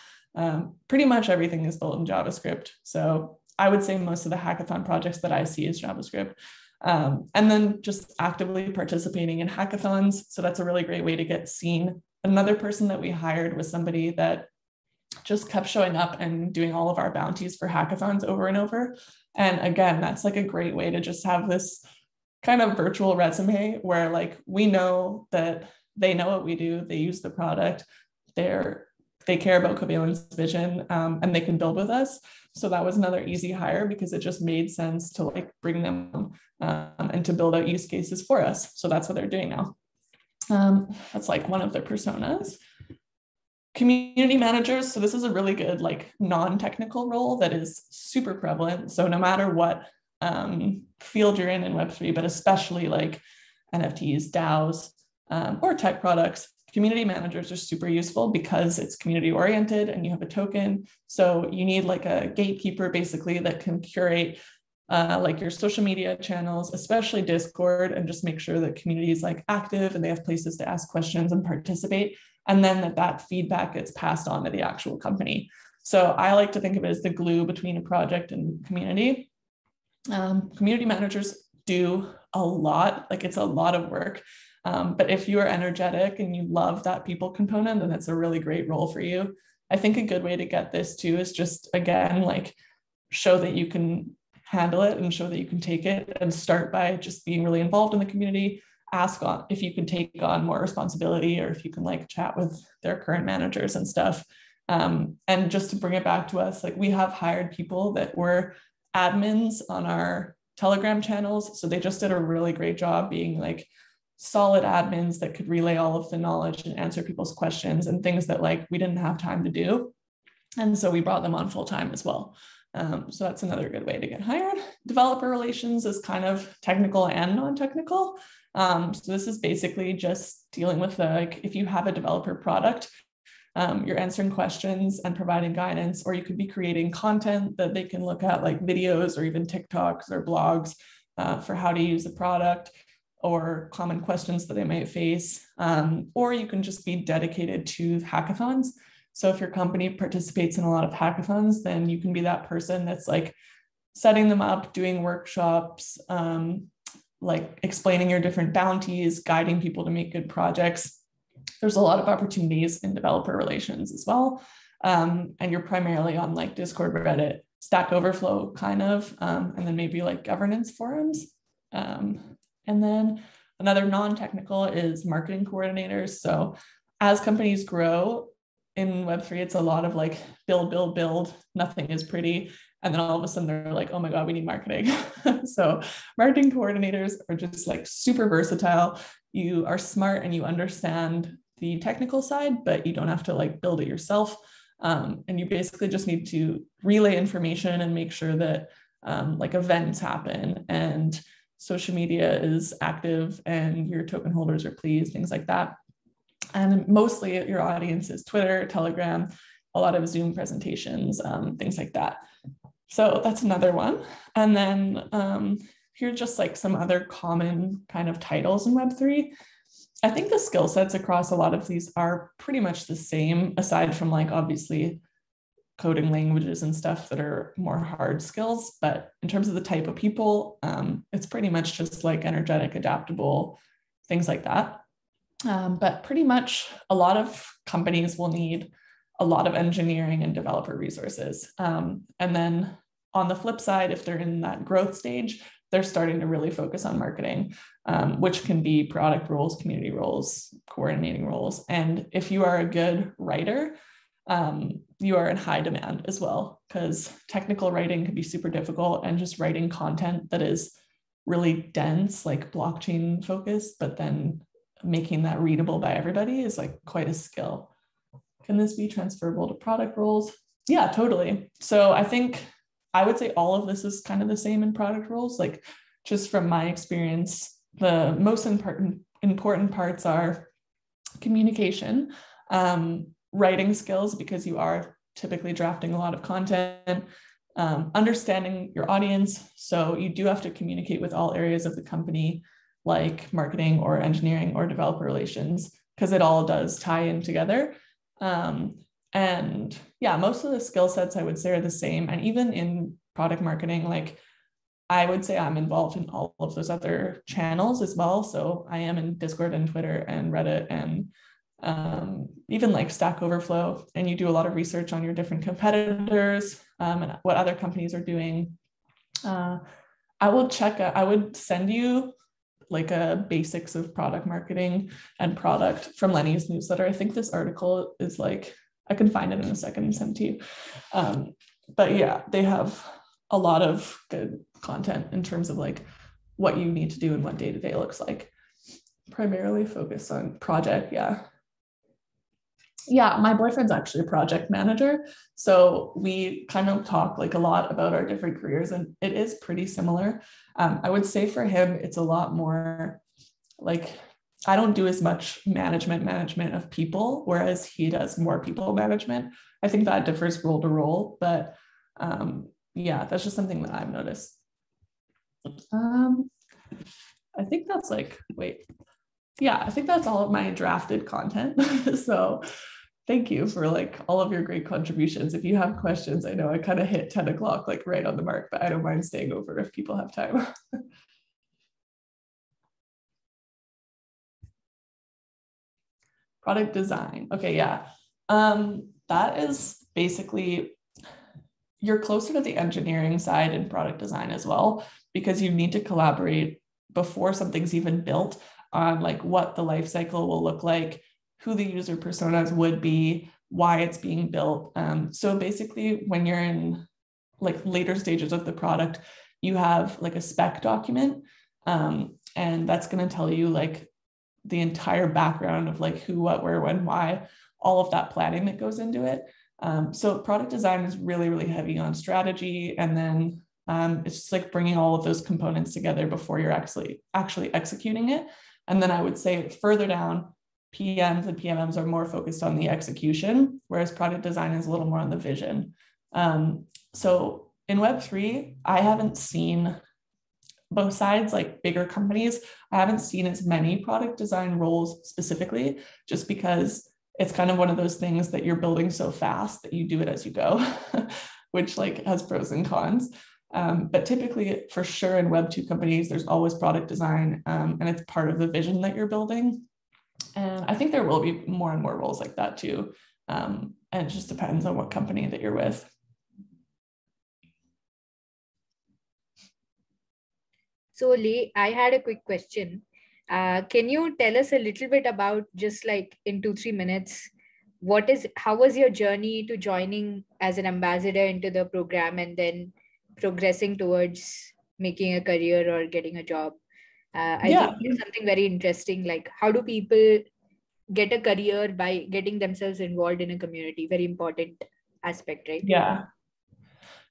Pretty much everything is built in JavaScript. So I would say most of the hackathon projects that I see is JavaScript. And then just actively participating in hackathons. So that's a really great way to get seen. Another person that we hired was somebody that just kept showing up and doing all of our bounties for hackathons over and over. And again, that's like a great way to just have this kind of virtual resume where like we know that they know what we do, they use the product, they care about Covalent's vision, and they can build with us. So that was another easy hire because it just made sense to like bring them and to build out use cases for us. So that's what they're doing now. That's like one of their personas. Community managers. So this is a really good like non-technical role that is super prevalent. So no matter what field you're in Web3, but especially like NFTs, DAOs, or tech products, community managers are super useful because it's community oriented and you have a token. So you need like a gatekeeper basically that can curate like your social media channels, especially Discord, and just make sure that community is like active and they have places to ask questions and participate. And then that feedback gets passed on to the actual company. So I like to think of it as the glue between a project and community. Community managers do a lot, like it's a lot of work. But if you are energetic and you love that people component, then that's a really great role for you. I think a good way to get this too is just, again, like show that you can handle it and show that you can take it, and start by just being really involved in the community. Ask on if you can take on more responsibility, or if you can like chat with their current managers and stuff. And just to bring it back to us, like we have hired people that were admins on our Telegram channels. So they just did a really great job being like solid admins that could relay all of the knowledge and answer people's questions and things that like we didn't have time to do. And so we brought them on full time as well. So that's another good way to get hired. Developer relations is kind of technical and non-technical. So this is basically just dealing with like, if you have a developer product, you're answering questions and providing guidance, or you could be creating content that they can look at, like videos or even TikToks or blogs for how to use the product, or common questions that they might face. Or you can just be dedicated to hackathons. So if your company participates in a lot of hackathons, then you can be that person that's like setting them up, doing workshops, like explaining your different bounties, guiding people to make good projects. There's a lot of opportunities in developer relations as well. And you're primarily on like Discord, Reddit, Stack Overflow kind of, and then maybe like governance forums. And then another non-technical is marketing coordinators. So as companies grow in Web3, it's a lot of like build, nothing is pretty. And then all of a sudden they're like, oh my God, we need marketing. So marketing coordinators are just like super versatile. You are smart and you understand the technical side, but you don't have to like build it yourself. And you basically just need to relay information and make sure that like events happen and social media is active and your token holders are pleased, things like that. And mostly your audience is Twitter, Telegram, a lot of Zoom presentations, things like that. So that's another one. And then here's just like some other common kind of titles in Web3. I think the skill sets across a lot of these are pretty much the same, aside from like obviously coding languages and stuff that are more hard skills. But in terms of the type of people, it's pretty much just like energetic, adaptable, things like that. But pretty much a lot of companies will need a lot of engineering and developer resources. And then on the flip side, if they're in that growth stage, they're starting to really focus on marketing, which can be product roles, community roles, coordinating roles. And if you are a good writer, you are in high demand as well, because technical writing can be super difficult, and just writing content that is really dense, like blockchain focused, but then making that readable by everybody is like quite a skill. Can this be transferable to product roles? Yeah, totally. So I think I would say all of this is kind of the same in product roles. Like, just from my experience, the most important parts are communication, writing skills, because you are typically drafting a lot of content, understanding your audience. So you do have to communicate with all areas of the company, like marketing or engineering or developer relations, because it all does tie in together. And yeah, most of the skill sets I would say are the same. And even in product marketing, like I would say I'm involved in all of those other channels as well. So I am in Discord and Twitter and Reddit and even like Stack Overflow, and you do a lot of research on your different competitors and what other companies are doing. I would send you like a basics of product marketing and product from Lenny's newsletter. I think this article is like, I can find it in a second and send to you. But yeah, they have a lot of good content in terms of like what you need to do and what day-to-day looks like. Primarily focused on project, yeah. Yeah, my boyfriend's actually a project manager. So we kind of talk like a lot about our different careers, and it is pretty similar. I would say for him, it's a lot more like, I don't do as much management of people, whereas he does more people management. I think that differs role to role, but yeah, that's just something that I've noticed. I think that's like, yeah, I think that's all of my drafted content. So thank you for like all of your great contributions. If you have questions, I know I kind of hit 10 o'clock, like right on the mark, but I don't mind staying over if people have time. Product design. Okay, yeah. That is basically, you're closer to the engineering side in product design as well, because you need to collaborate before something's even built on like what the life cycle will look like, who the user personas would be, why it's being built. So basically, when you're in like later stages of the product, you have like a spec document, and that's going to tell you like the entire background of like who, what, where, when, why, all of that planning that goes into it. So product design is really, really heavy on strategy, and then it's just like bringing all of those components together before you're actually executing it. And then I would say further down, PMs and PMMs are more focused on the execution, whereas product design is a little more on the vision. So in Web3, I haven't seen, besides like bigger companies, I haven't seen as many product design roles specifically, just because it's kind of one of those things that you're building so fast that you do it as you go, which like has pros and cons. But typically, for sure, in Web2 companies, there's always product design, and it's part of the vision that you're building. And I think there will be more and more roles like that too. And it just depends on what company that you're with. So Lee, I had a quick question. Can you tell us a little bit about, just like in 2-3 minutes, how was your journey to joining as an ambassador into the program and then progressing towards making a career or getting a job? I think it's something very interesting. Like, how do people get a career by getting themselves involved in a community? Very important aspect, right? Yeah.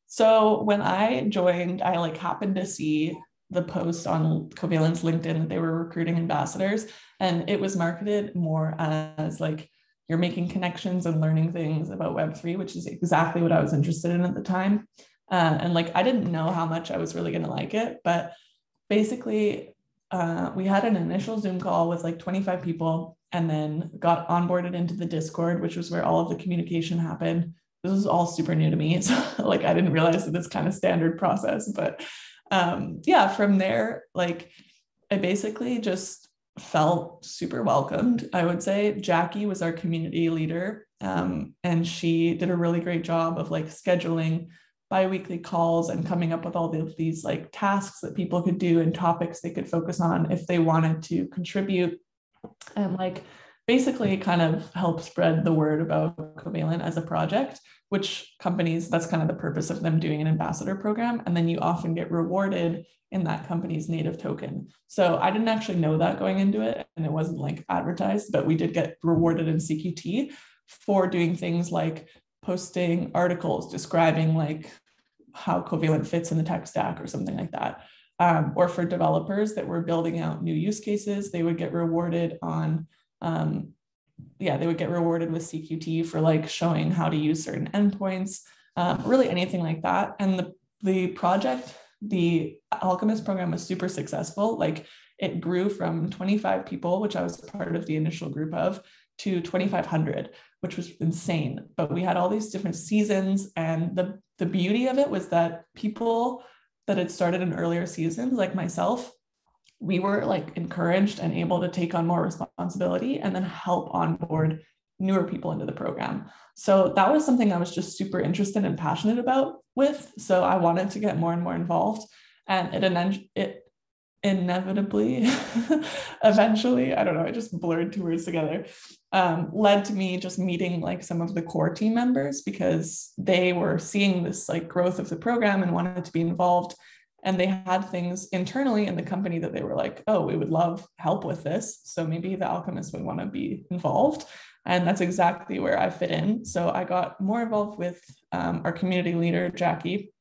So when I joined, I like happened to see the post on Covalence LinkedIn that they were recruiting ambassadors, and it was marketed more as like you're making connections and learning things about Web3, which is exactly what I was interested in at the time. And like, I didn't know how much I was really going to like it, but basically we had an initial Zoom call with like 25 people, and then got onboarded into the Discord, which was where all of the communication happened. This was all super new to me. So like, I didn't realize that it's kind of standard process, but yeah, from there, like I basically just felt super welcomed. I would say Jackie was our community leader, and she did a really great job of like scheduling bi-weekly calls and coming up with all of these like tasks that people could do and topics they could focus on if they wanted to contribute, and like basically kind of help spread the word about Covalent as a project, which companies, that's kind of the purpose of them doing an ambassador program. And then you often get rewarded in that company's native token. So I didn't actually know that going into it, and it wasn't like advertised, but we did get rewarded in CQT for doing things like posting articles describing like how Covalent fits in the tech stack or something like that. Or for developers that were building out new use cases, they would get rewarded on, they would get rewarded with CQT for like showing how to use certain endpoints, really anything like that. And the project, the Alchemist program, was super successful. Like it grew from 25 people, which I was part of the initial group of, to 2,500, which was insane. But we had all these different seasons, and the beauty of it was that people that had started in earlier seasons, like myself, we were like encouraged and able to take on more responsibility and then help onboard newer people into the program. So that was something I was just super interested and passionate about with. So I wanted to get more and more involved, and it inevitably, eventually, I don't know, I just blurred two words together, led to me just meeting like some of the core team members, because they were seeing this like growth of the program and wanted to be involved. And they had things internally in the company that they were like, oh, we would love help with this. So maybe the Alchemist would want to be involved. And that's exactly where I fit in. So I got more involved with our community leader, Jackie.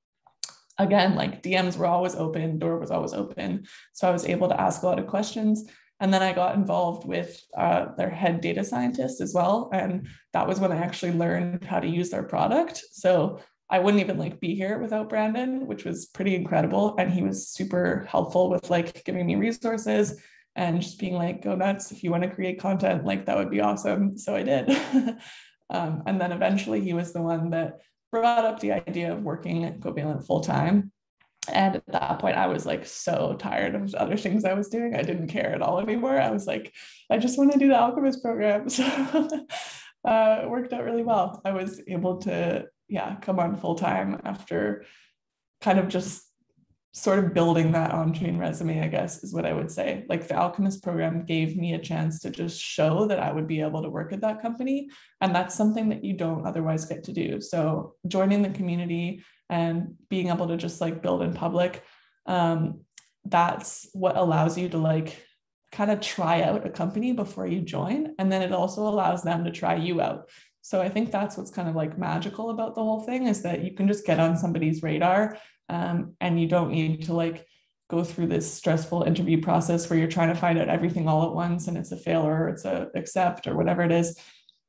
Again, like DMs were always open, door was always open. So I was able to ask a lot of questions. And then I got involved with their head data scientist as well. And that was when I actually learned how to use their product. So I wouldn't even like be here without Brandon, which was pretty incredible. And he was super helpful with like giving me resources and just being like, go nuts. If you want to create content, like that would be awesome. So I did. And then eventually he was the one that brought up the idea of working at Covalent full time. And at that point, I was like so tired of other things I was doing. I didn't care at all anymore. I was like, I just want to do the Alchemist program. So it worked out really well. I was able to come on full time after kind of just sort of building that on-chain resume, I guess, is what I would say. Like the Alchemist program gave me a chance to just show that I would be able to work at that company. And that's something that you don't otherwise get to do. So joining the community and being able to just like build in public, that's what allows you to like kind of try out a company before you join. And then it also allows them to try you out. So I think that's what's kind of like magical about the whole thing, is that you can just get on somebody's radar, and you don't need to like go through this stressful interview process where you're trying to find out everything all at once and it's a fail or it's a accept or whatever it is.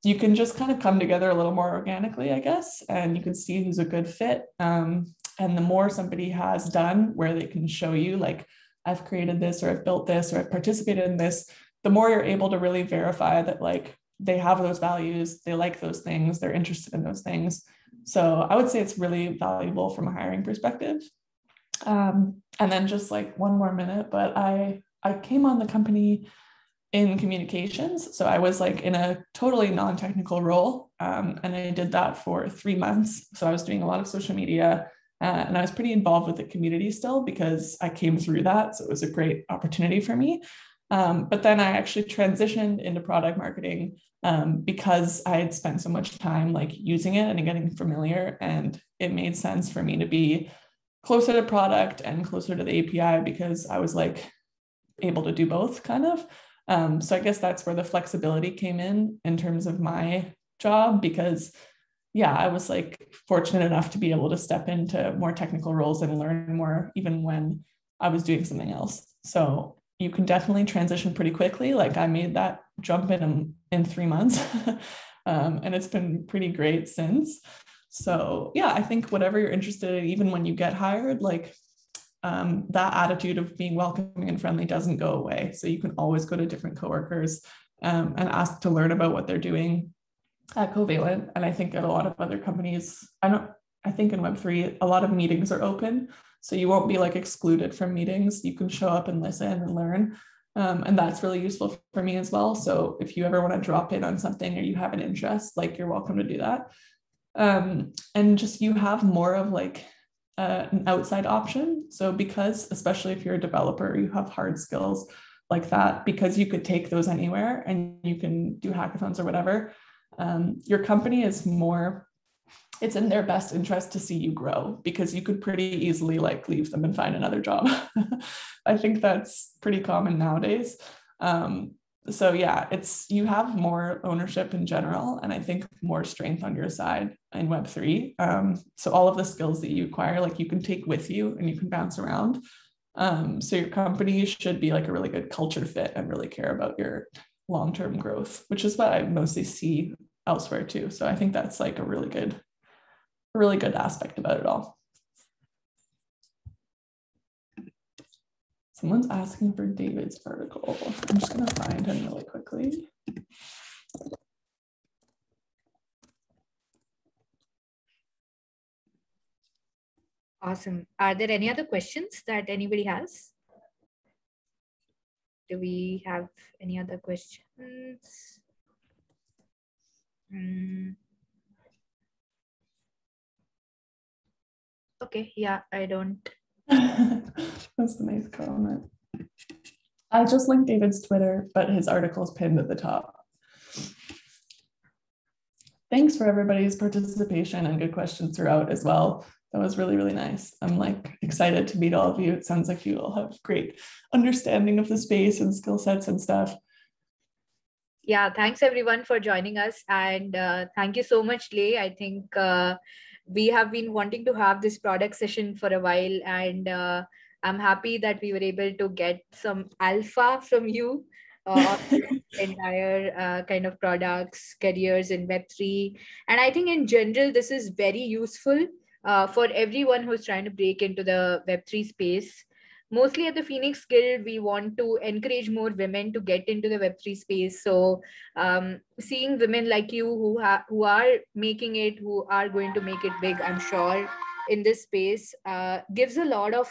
You can just kind of come together a little more organically, I guess, and you can see who's a good fit. And the more somebody has done where they can show you like, I've created this or I've built this or I've participated in this, the more you're able to really verify that like they have those values, they like those things, they're interested in those things. So I would say it's really valuable from a hiring perspective. And then just like one more minute, but I came on the company in communications. So I was like in a totally non-technical role. And I did that for 3 months. So I was doing a lot of social media, and I was pretty involved with the community still because I came through that. So it was a great opportunity for me. But then I actually transitioned into product marketing because I had spent so much time like using it and getting familiar, and it made sense for me to be closer to product and closer to the API because I was like able to do both kind of. So I guess that's where the flexibility came in terms of my job, because I was like fortunate enough to be able to step into more technical roles and learn more even when I was doing something else. So you can definitely transition pretty quickly. Like I made that jump in 3 months and it's been pretty great since. So I think whatever you're interested in, even when you get hired, like that attitude of being welcoming and friendly doesn't go away. So you can always go to different coworkers and ask to learn about what they're doing at Covalent. And I think at a lot of other companies, I think in Web3, a lot of meetings are open. So you won't be like excluded from meetings. You can show up and listen and learn. And that's really useful for me as well. So if you ever want to drop in on something or you have an interest, like you're welcome to do that. And just you have more of like an outside option. So because, especially if you're a developer, you have hard skills like that, because you could take those anywhere and you can do hackathons or whatever. Your company is more, it's in their best interest to see you grow, because you could pretty easily like leave them and find another job. I think that's pretty common nowadays. So yeah, you have more ownership in general, and I think more strength on your side in Web3. So all of the skills that you acquire, like you can take with you and you can bounce around. So your company should be like a really good culture fit and really care about your long-term growth, which is what I mostly see elsewhere too. So I think that's like a really good aspect about it all. Someone's asking for David's article. I'm just gonna find him really quickly. Awesome. Are there any other questions that anybody has? Do we have any other questions? Okay, yeah, I don't. That's a nice comment. I just linked David's Twitter, but his article is pinned at the top. Thanks for everybody's participation and good questions throughout as well. That was really, really nice. I'm like excited to meet all of you. It sounds like you all have great understanding of the space and skill sets and stuff. Yeah, thanks everyone for joining us. And thank you so much, Lei. I think we have been wanting to have this product session for a while, and I'm happy that we were able to get some alpha from you on this entire kind of products, careers in Web3. And I think in general, this is very useful for everyone who's trying to break into the Web3 space. Mostly at the Phoenix Guild, we want to encourage more women to get into the Web3 space. So seeing women like you who are making it, who are going to make it big, I'm sure, in this space, gives a lot of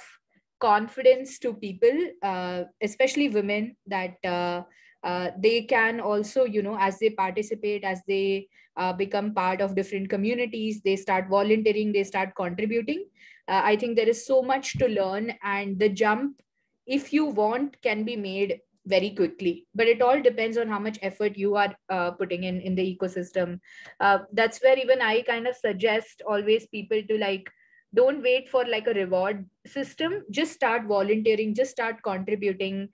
confidence to people, especially women, that they can also, as they participate, as they become part of different communities, they start volunteering, they start contributing. I think there is so much to learn, and the jump, if you want, can be made very quickly. But it all depends on how much effort you are putting in the ecosystem. That's where even I kind of suggest always people to like, don't wait for like a reward system. Just start volunteering, just start contributing,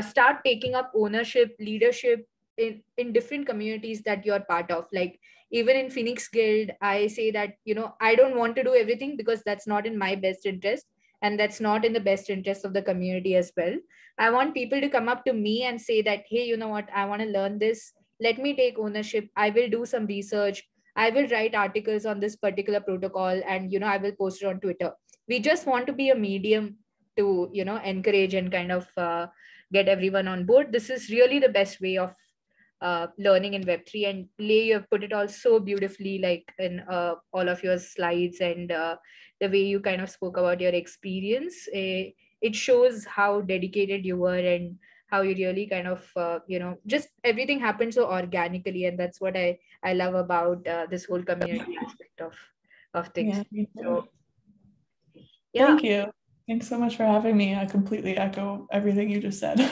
start taking up ownership, leadership in different communities that you're part of. Like even in Phoenix Guild, I say that, I don't want to do everything because that's not in my best interest, and that's not in the best interest of the community as well. I want people to come up to me and say that, hey, you know what, I want to learn this. Let me take ownership. I will do some research. I will write articles on this particular protocol, and, I will post it on Twitter. We just want to be a medium to, encourage and kind of get everyone on board. This is really the best way of learning in Web3. And Lei, you have put it all so beautifully, like in all of your slides, and the way you kind of spoke about your experience. It shows how dedicated you were, and how you really kind of, just everything happened so organically. And that's what I love about this whole community aspect of things. Yeah, So, yeah. Thank you. Thanks so much for having me. I completely echo everything you just said.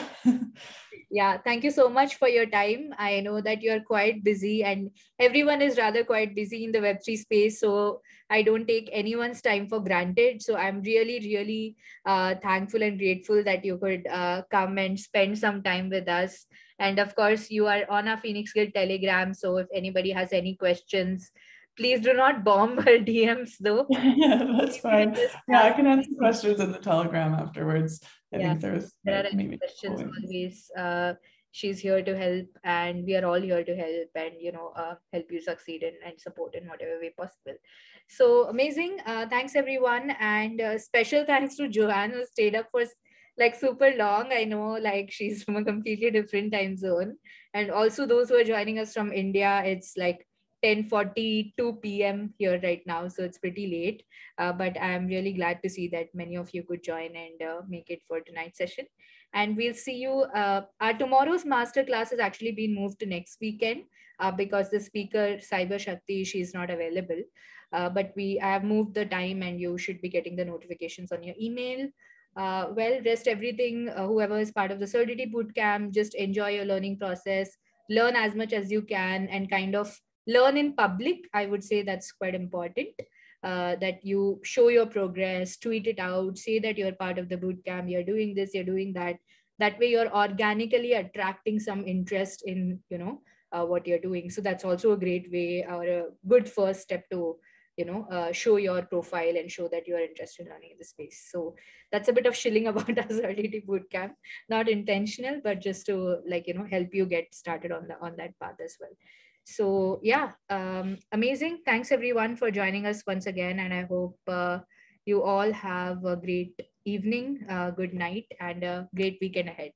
Yeah, thank you so much for your time. I know that you're quite busy, and everyone is rather quite busy in the Web3 space. So I don't take anyone's time for granted. So I'm really, really thankful and grateful that you could come and spend some time with us. And of course, you are on our Phoenix Guild Telegram. So if anybody has any questions, please do not bomb her DMs though. Yeah, that's fine. Yeah, I can answer questions in the Telegram afterwards. I think there's there like are any maybe questions always. She's here to help, and we are all here to help, and help you succeed and support in whatever way possible. So amazing. Thanks everyone, and special thanks to Joanne, who stayed up for like super long. I know, like, she's from a completely different time zone, and also those who are joining us from India, it's like 10:42 p.m. here right now, so it's pretty late. But I'm really glad to see that many of you could join and make it for tonight's session. And we'll see you. Our tomorrow's masterclass has actually been moved to next weekend. because the speaker, Cyber Shakti, she's not available. But I have moved the time, and you should be getting the notifications on your email. Well, rest everything. Whoever is part of the Cerdity Bootcamp, just enjoy your learning process, learn as much as you can, and kind of learn in public. I would say that's quite important. That you show your progress, tweet it out, say that you're part of the bootcamp, you're doing this, you're doing that. That way, you're organically attracting some interest in, what you're doing. So that's also a great way, or a good first step to show your profile and show that you are interested in learning in the space. So that's a bit of shilling about our Solidity Bootcamp, not intentional, but just to help you get started on that path as well. So yeah, amazing. Thanks everyone for joining us once again, and I hope you all have a great evening, good night, and a great weekend ahead.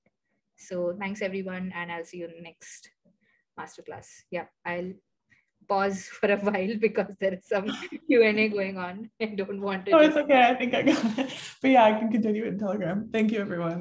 So thanks everyone, and I'll see you in the next masterclass. Yeah, I'll pause for a while because there is some Q&A going on. I don't want to. Oh, it's okay. I think I got it. But yeah, I can continue in Telegram. Thank you, everyone.